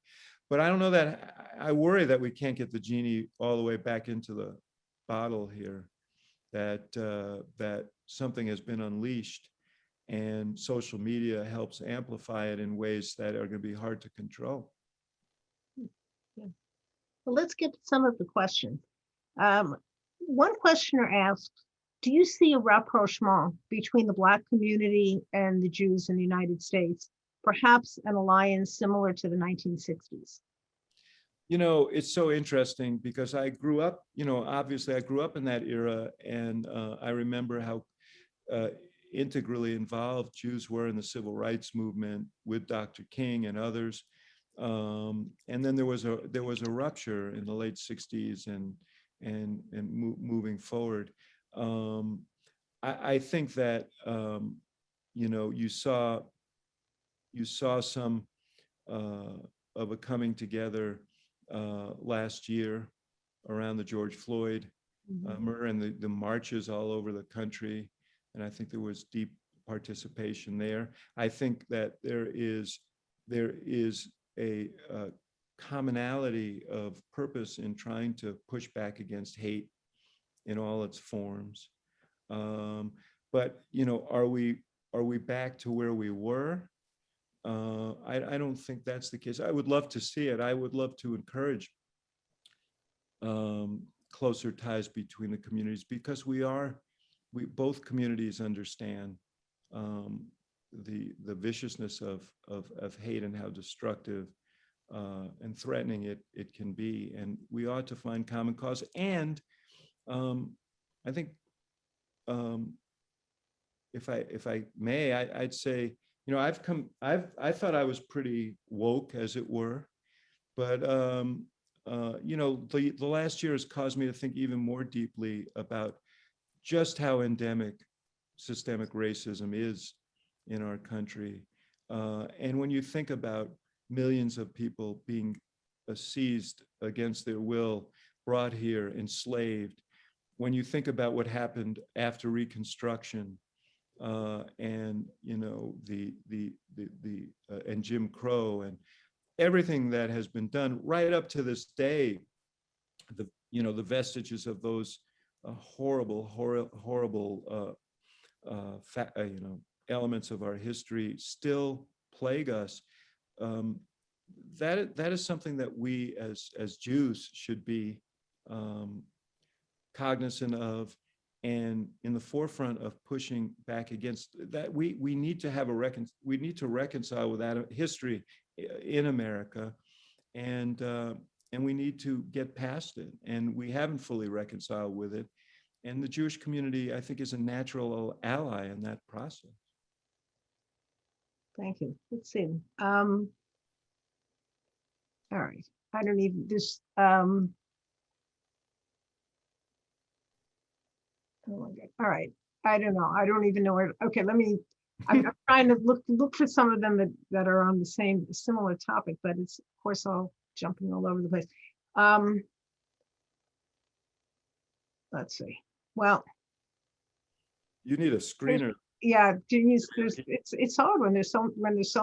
But I don't know that, I worry that we can't get the genie all the way back into the bottle here, that something has been unleashed and social media helps amplify it in ways that are going to be hard to control. Yeah. Well, let's get to some of the questions. One questioner asked, do you see a rapprochement between the Black community and the Jews in the United States, perhaps an alliance similar to the 1960s? It's so interesting because I grew up, obviously I grew up in that era, and I remember how integrally involved Jews were in the civil rights movement with Dr. King and others. And then there was a rupture in the late 60s and moving forward. I think that you saw some of a coming together last year around the George Floyd murder and the marches all over the country. And I think there was deep participation there. I think that there is a commonality of purpose in trying to push back against hate in all its forms. But are we back to where we were? I don't think that's the case. I would love to see it. I would love to encourage closer ties between the communities, because we both communities understand the viciousness of hate and how destructive and threatening it can be, and we ought to find common cause. And I think, if I may, I'd say, I thought I was pretty woke, as it were, but the last year has caused me to think even more deeply about just how endemic systemic racism is in our country. And when you think about millions of people being seized against their will, brought here, enslaved, when you think about what happened after Reconstruction, and and Jim Crow and everything that has been done right up to this day, the vestiges of those horrible elements of our history still plague us. That is something that we as Jews should be cognizant of, and in the forefront of pushing back against that. We need to have we need to reconcile with that history in America, and we need to get past it, and we haven't fully reconciled with it, and the Jewish community, I think, is a natural ally in that process. Thank you. Let's see. All right. I don't even this. Oh my God. All right. I don't know. I don't even know where. Okay, let me. I'm trying to look for some of them that are on the similar topic, but it's of course all jumping all over the place. Let's see. Well, you need a screener. Yeah, it's hard when there's so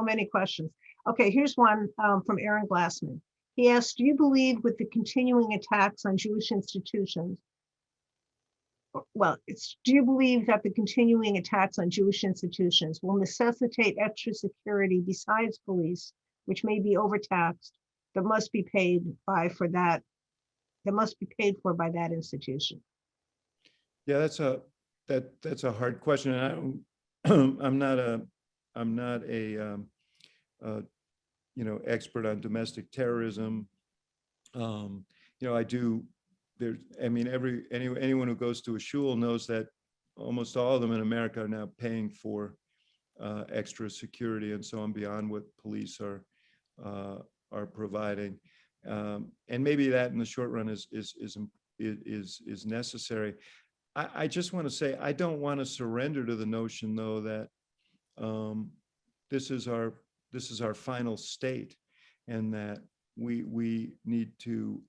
many questions. Okay, here's one from Aaron Glassman. He asked, "Do you believe with the continuing attacks on Jewish institutions?" Well, do you believe that the continuing attacks on Jewish institutions will necessitate extra security besides police, which may be overtaxed, that must be paid for by that institution? Yeah, that's a hard question, and I'm not a expert on domestic terrorism. I do. Anyone who goes to a shul knows that almost all of them in America are now paying for extra security and so on beyond what police are providing, and maybe that in the short run is necessary. I just want to say, I don't want to surrender to the notion, though, that this is our final state, and that we need to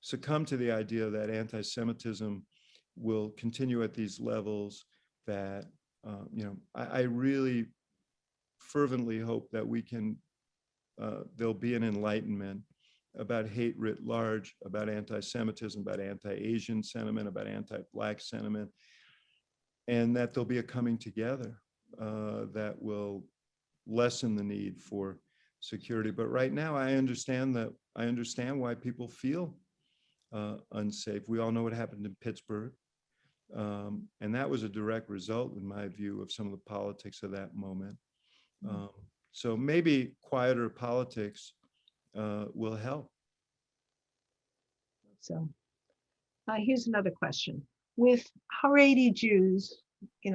succumb to the idea that anti-Semitism will continue at these levels. That I really fervently hope that there'll be an enlightenment about hate writ large, about anti-Semitism, about anti-Asian sentiment, about anti-Black sentiment, and that there'll be a coming together that will lessen the need for security. But right now, I understand why people feel unsafe. We all know what happened in Pittsburgh, and that was a direct result, in my view, of some of the politics of that moment. So maybe quieter politics will help. So here's another question. With Haredi Jews,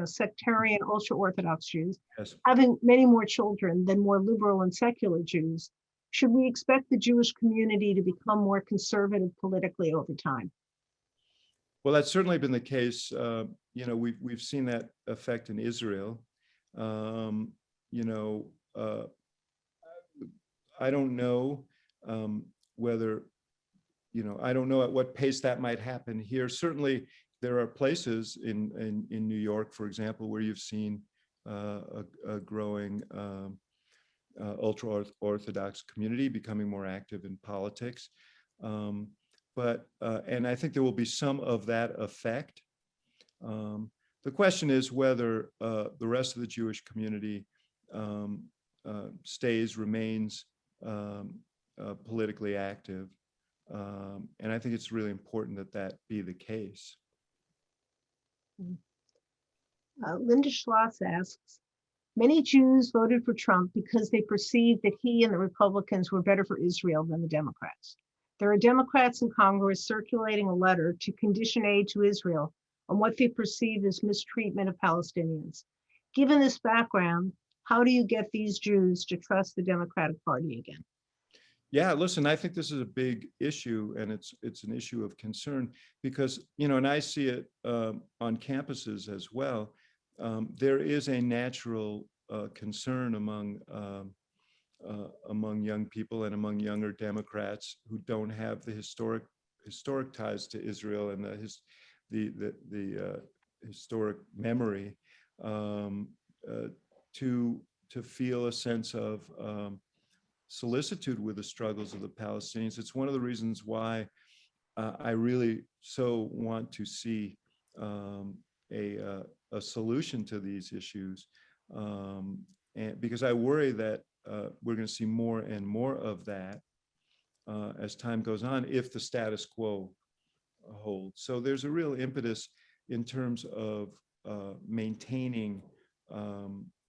sectarian ultra-Orthodox Jews, Yes. having many more children than more liberal and secular Jews, should we expect the Jewish community to become more conservative politically over time? Well, that's certainly been the case. We've seen that effect in Israel. I don't know whether, I don't know at what pace that might happen here. Certainly, there are places in New York, for example, where you've seen a growing ultra-Orthodox community becoming more active in politics. And I think there will be some of that effect. The question is whether the rest of the Jewish community remains politically active. And I think it's really important that that be the case. Linda Schloss asks, many Jews voted for Trump because they perceived that he and the Republicans were better for Israel than the Democrats. There are Democrats in Congress circulating a letter to condition aid to Israel on what they perceive as mistreatment of Palestinians. Given this background, how do you get these Jews to trust the Democratic Party again? Yeah, listen, I think this is a big issue, and it's an issue of concern because, you know, and I see it on campuses as well. There is a natural concern among young people and among younger Democrats who don't have the historic ties to Israel and the historic memory to feel a sense of solicitude with the struggles of the Palestinians. It's one of the reasons why I really so want to see a solution to these issues, and because I worry that we're going to see more and more of that as time goes on if the status quo holds. So there's a real impetus in terms of maintaining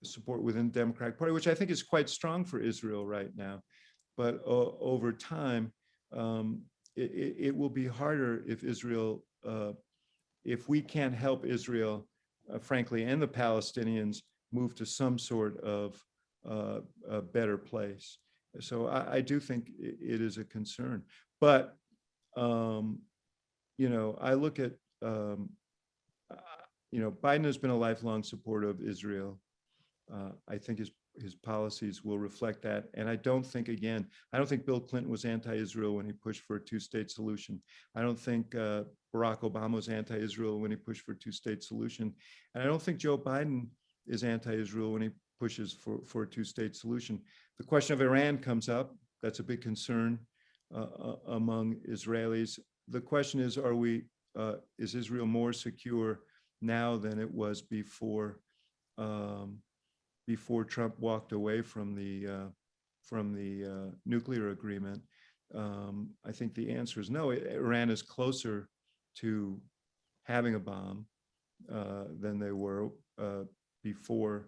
support within the Democratic Party, which I think is quite strong for Israel right now. But over time, it will be harder if Israel, if we can't help Israel, frankly, and the Palestinians move to some sort of a better place. So I do think it is a concern. But, you know, I look at, you know, Biden has been a lifelong supporter of Israel. I think his policies will reflect that. And I don't think Bill Clinton was anti-Israel when he pushed for a two-state solution. I don't think Barack Obama was anti-Israel when he pushed for a two-state solution. And I don't think Joe Biden is anti-Israel when he pushes for a two-state solution. The question of Iran comes up. That's a big concern among Israelis. The question is, is Israel more secure now than it was before Trump walked away from the nuclear agreement? I think the answer is no. Iran is closer to having a bomb than they were before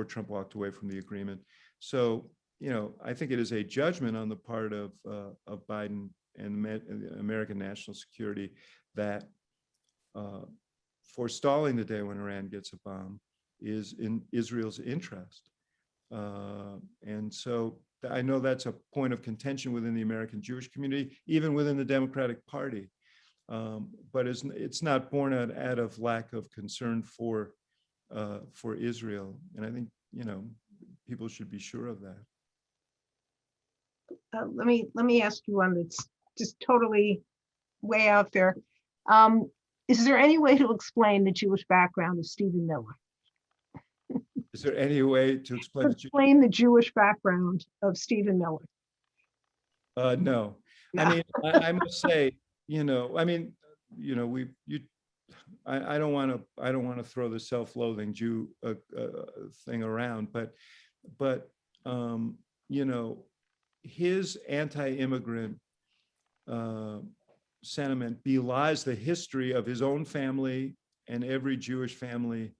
Trump walked away from the agreement. So, you know, I think it is a judgment on the part of Biden and American national security that forestalling the day when Iran gets a bomb is in Israel's interest. And so I know that's a point of contention within the American Jewish community, even within the Democratic Party. But it's not born out of lack of concern for Israel. And I think, you know, people should be sure of that. Let me ask you one that's just totally way out there. Is there any way to explain the Jewish background of Stephen Miller? Is there any way to explain the Jewish background of Stephen Miller? No. I mean, I must say, you know, I mean, you know, I don't want to throw the self-loathing Jew thing around, but you know, his anti-immigrant sentiment belies the history of his own family and every Jewish family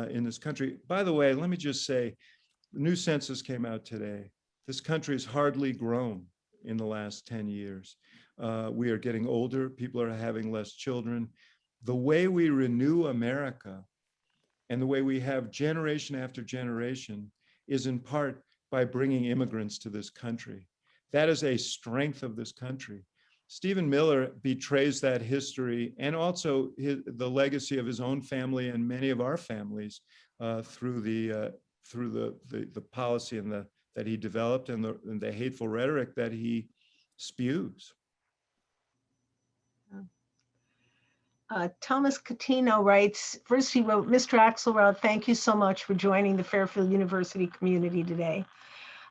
in this country. By the way, let me just say, the new census came out today. This country has hardly grown in the last 10 years. We are getting older. People are having less children. The way we renew America and the way we have generation after generation is in part by bringing immigrants to this country. That is a strength of this country. Stephen Miller betrays that history and also the legacy of his own family and many of our families through the policy and that he developed and the hateful rhetoric that he spews. Thomas Catino writes, first he wrote, Mr. Axelrod, thank you so much for joining the Fairfield University community today.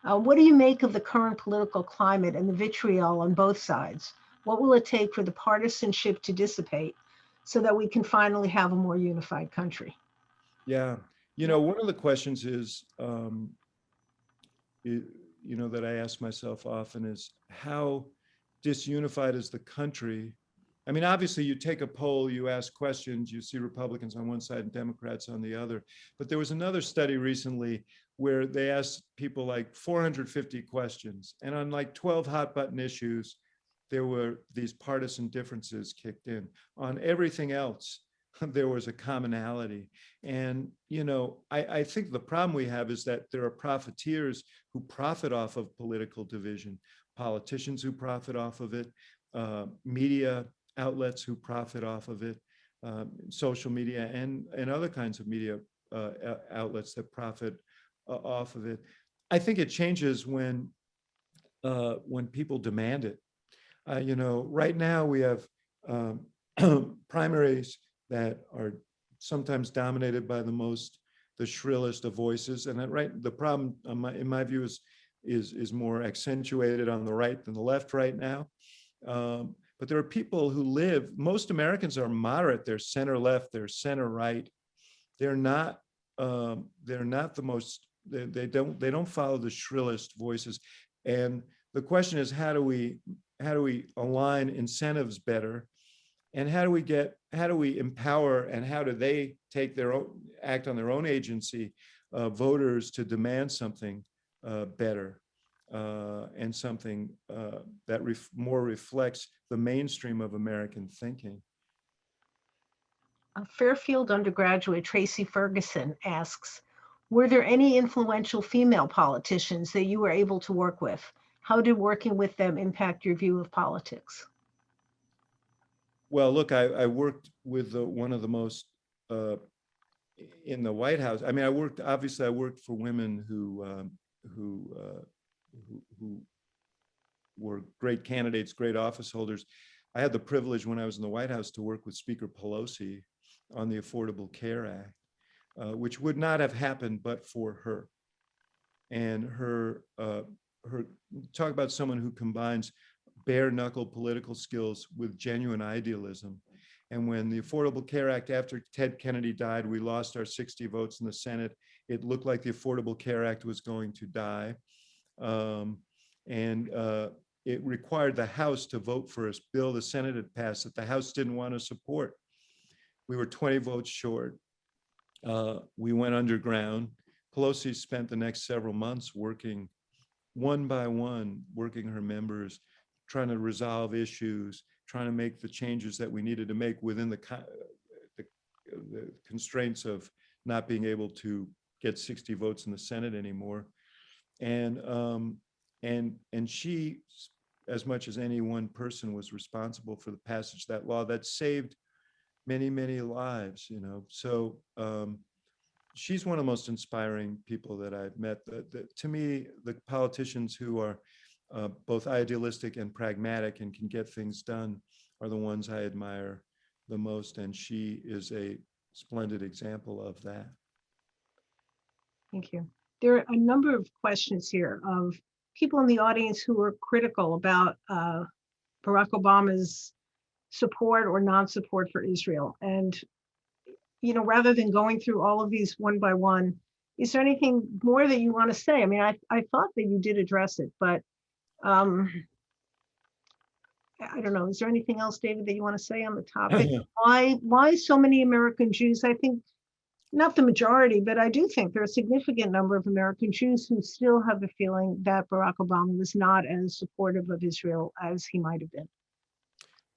What do you make of the current political climate and the vitriol on both sides? What will it take for the partisanship to dissipate so that we can finally have a more unified country? Yeah, one of the questions is, that I ask myself often is how disunified is the country? I mean, obviously, you take a poll, you ask questions, you see Republicans on one side and Democrats on the other. But there was another study recently where they asked people like 450 questions, and on like 12 hot button issues, there were these partisan differences kicked in. On everything else, there was a commonality. And, I think the problem we have is that there are profiteers who profit off of political division, politicians who profit off of it, media outlets who profit off of it, social media and other kinds of media outlets that profit off of it. I think it changes when people demand it. Right now we have primaries that are sometimes dominated by the shrillest of voices, and the problem, in my view, is more accentuated on the right than the left right now. But there are people who most Americans are moderate. They're center left. They're center right. They're not the most. They don't follow the shrillest voices. And the question is, how do we align incentives better? And how do we empower, and how do they act on their own agency, voters to demand something better, and something that more reflects the mainstream of American thinking? Fairfield undergraduate Tracy Ferguson asks, were there any influential female politicians that you were able to work with? How did working with them impact your view of politics? Well, look, I worked with one of the most in the White House. I mean, I worked for women who were great candidates, great office holders. I had the privilege when I was in the White House to work with Speaker Pelosi on the Affordable Care Act, which would not have happened but for her. And her talk about someone who combines bare knuckle political skills with genuine idealism. And when the Affordable Care Act, after Ted Kennedy died, we lost our 60 votes in the Senate. It looked like the Affordable Care Act was going to die. It required the House to vote for a bill the Senate had passed that the House didn't want to support. We were 20 votes short. We went underground. Pelosi spent the next several months working one by one, working her members, trying to resolve issues, trying to make the changes that we needed to make within the constraints of not being able to get 60 votes in the Senate anymore. And she, as much as any one person, was responsible for the passage of that law that saved many, many lives, So she's one of the most inspiring people that I've met. To me, the politicians who are both idealistic and pragmatic and can get things done are the ones I admire the most. And she is a splendid example of that. Thank you. There are a number of questions here of people in the audience who are critical about Barack Obama's support or non-support for Israel. And, rather than going through all of these one by one, is there anything more that you want to say? I mean, I thought that you did address it, but I don't know. Is there anything else, David, that you want to say on the topic? Why so many American Jews? I think not the majority, but I do think there are a significant number of American Jews who still have the feeling that Barack Obama was not as supportive of Israel as he might have been.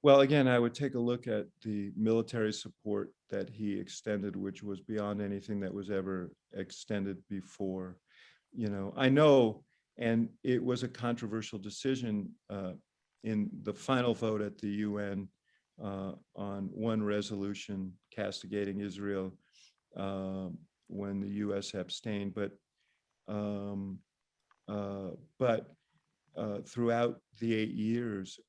Well, again, I would take a look at the military support that he extended, which was beyond anything that was ever extended before. I know, and it was a controversial decision in the final vote at the UN on one resolution castigating Israel when the U.S. abstained, but throughout the 8 years,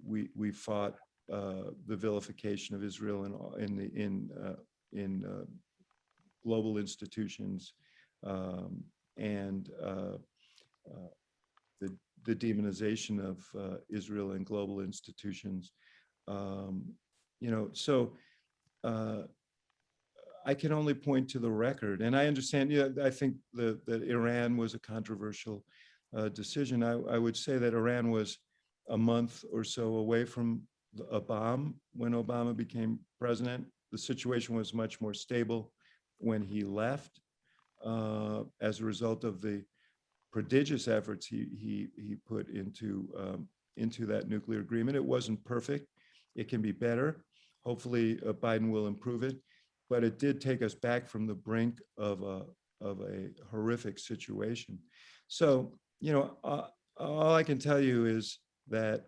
we fought the vilification of Israel in global institutions, and the demonization of Israel in global institutions. So I can only point to the record, and I understand. I think that Iran was a controversial decision. I would say that Iran was a month or so away from a bomb when Obama became president. The situation was much more stable when he left, as a result of the prodigious efforts he put into that nuclear agreement. It wasn't perfect. It can be better. Hopefully, Biden will improve it. But it did take us back from the brink of a horrific situation. So, all I can tell you is that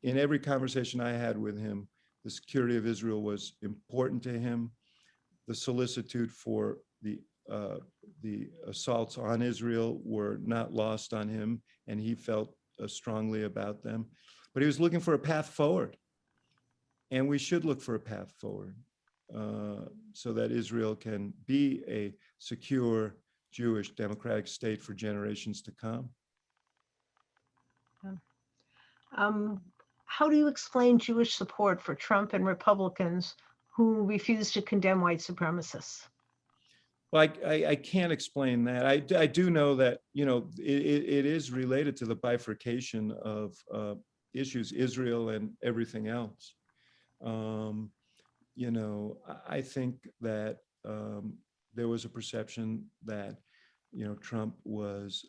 in every conversation I had with him, the security of Israel was important to him. The solicitude for the assaults on Israel were not lost on him, and he felt strongly about them. But he was looking for a path forward. And we should look for a path forward so that Israel can be a secure Jewish democratic state for generations to come. How do you explain Jewish support for Trump and Republicans who refuse to condemn white supremacists? Well, I can't explain that. I do know that, it is related to the bifurcation of issues, Israel and everything else. I think that there was a perception that, Trump was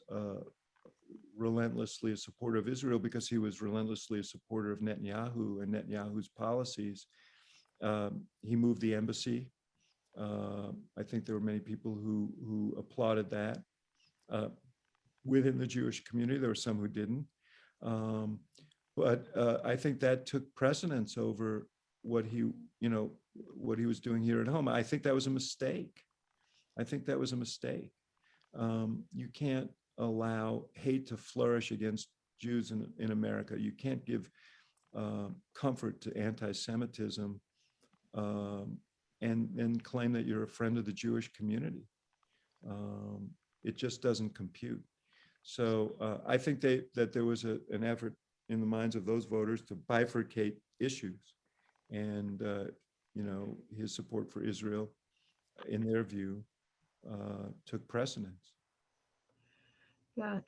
relentlessly a supporter of Israel because he was relentlessly a supporter of Netanyahu and Netanyahu's policies. He moved the embassy. I think there were many people who applauded that. Within the Jewish community, there were some who didn't. But I think that took precedence over what he was doing here at home. I think that was a mistake. You can't allow hate to flourish against Jews in America. You can't give comfort to anti-Semitism and claim that you're a friend of the Jewish community. It just doesn't compute. So I think that there was an effort in the minds of those voters to bifurcate issues, and his support for Israel, in their view, took precedence. Yeah,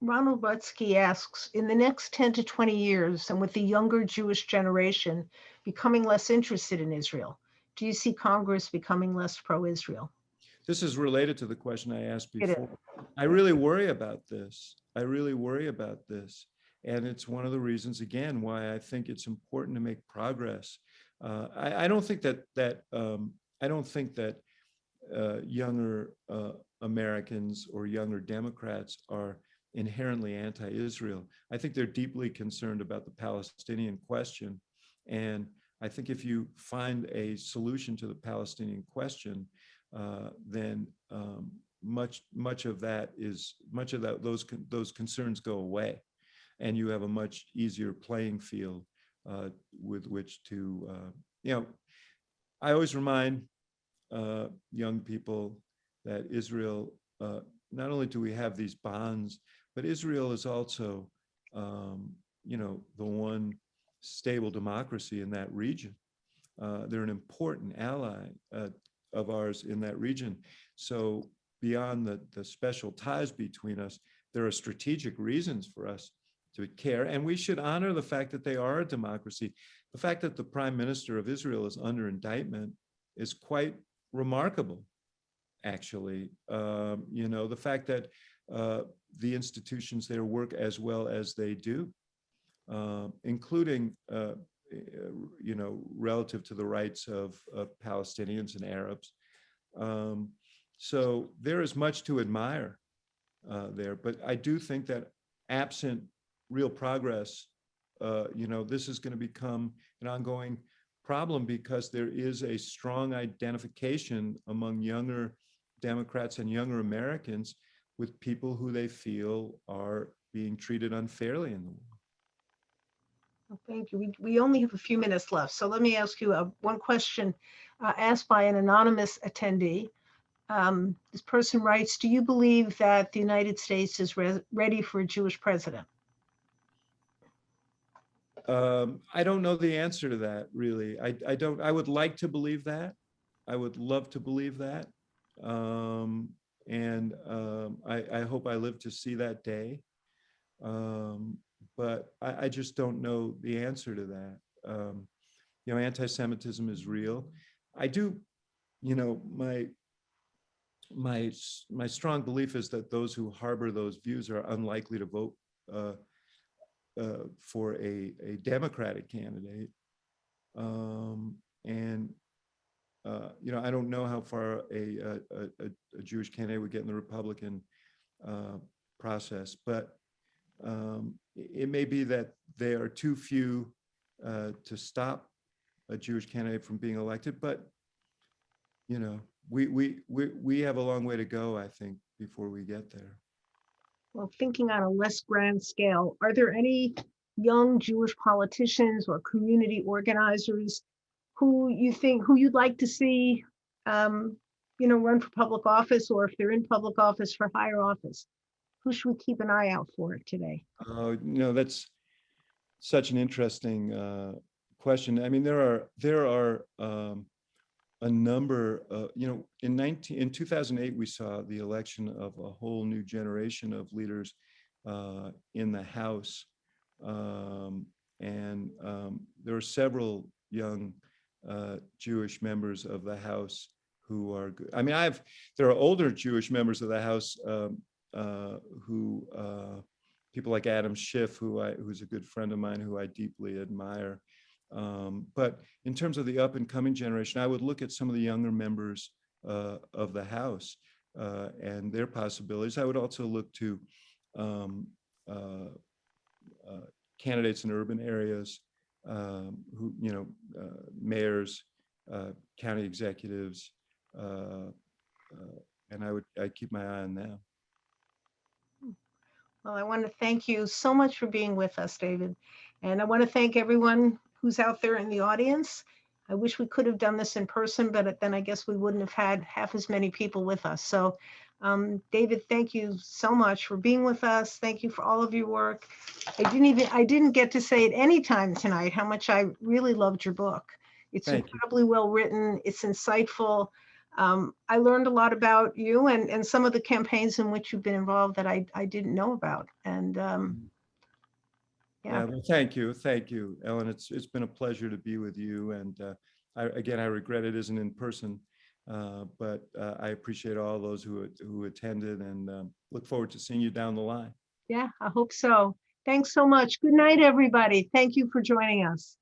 Ronald Rutsky asks, in the next 10 to 20 years, and with the younger Jewish generation becoming less interested in Israel, do you see Congress becoming less pro-Israel? This is related to the question I asked before. I really worry about this. And it's one of the reasons, again, why I think it's important to make progress. I don't think that younger Americans or younger Democrats are inherently anti-Israel. I think they're deeply concerned about the Palestinian question. And I think if you find a solution to the Palestinian question, then much of those concerns go away, and you have a much easier playing field with which to, I always remind young people that Israel, not only do we have these bonds, but Israel is also, the one stable democracy in that region. They're an important ally of ours in that region. So beyond the special ties between us, there are strategic reasons for us to care, and we should honor the fact that they are a democracy. The fact that the Prime Minister of Israel is under indictment is quite remarkable, actually. The fact that the institutions there work as well as they do, including relative to the rights of Palestinians and Arabs. So there is much to admire there, but I do think that absent real progress, this is going to become an ongoing problem, because there is a strong identification among younger Democrats and younger Americans with people who they feel are being treated unfairly in the world. Well, thank you. We only have a few minutes left, so let me ask you one question asked by an anonymous attendee. This person writes, do you believe that the United States is ready for a Jewish president? I don't know the answer to that, really. I don't. I would like to believe that. I would love to believe that. I hope I live to see that day. But I just don't know the answer to that. You know, anti-Semitism is real. I do, you know, my strong belief is that those who harbor those views are unlikely to vote for a Democratic candidate. You know, I don't know how far a Jewish candidate would get in the Republican process, but it may be that there are too few to stop a Jewish candidate from being elected. But you know, we have a long way to go, I think, before we get there. Well, thinking on a less grand scale, are there any young Jewish politicians or community organizers who you'd like to see, you know, run for public office, or if they're in public office, for higher office? Who should we keep an eye out for today? You know, that's such an interesting question. I mean, there are a number. You know, in 2008, we saw the election of a whole new generation of leaders in the House, there are several young Jewish members of the House who are good. I mean, there are older Jewish members of the House who people like Adam Schiff, who's a good friend of mine, who I deeply admire. But in terms of the up and coming generation, I would look at some of the younger members of the House and their possibilities. I would also look to candidates in urban areas, who, you know, mayors, county executives, and I'd keep my eye on them. Well, I want to thank you so much for being with us, David. And I want to thank everyone who's out there in the audience. I wish we could have done this in person, but then I guess we wouldn't have had half as many people with us. So David, thank you so much for being with us. Thank you for all of your work. I didn't get to say it any time tonight how much I really loved your book. It's incredibly well written. It's insightful. I learned a lot about you and some of the campaigns in which you've been involved that I didn't know about. And yeah, well, thank you, Ellen. It's been a pleasure to be with you. And I regret it isn't in person, but I appreciate all those who attended, and look forward to seeing you down the line. Yeah, I hope so. Thanks so much. Good night, everybody. Thank you for joining us.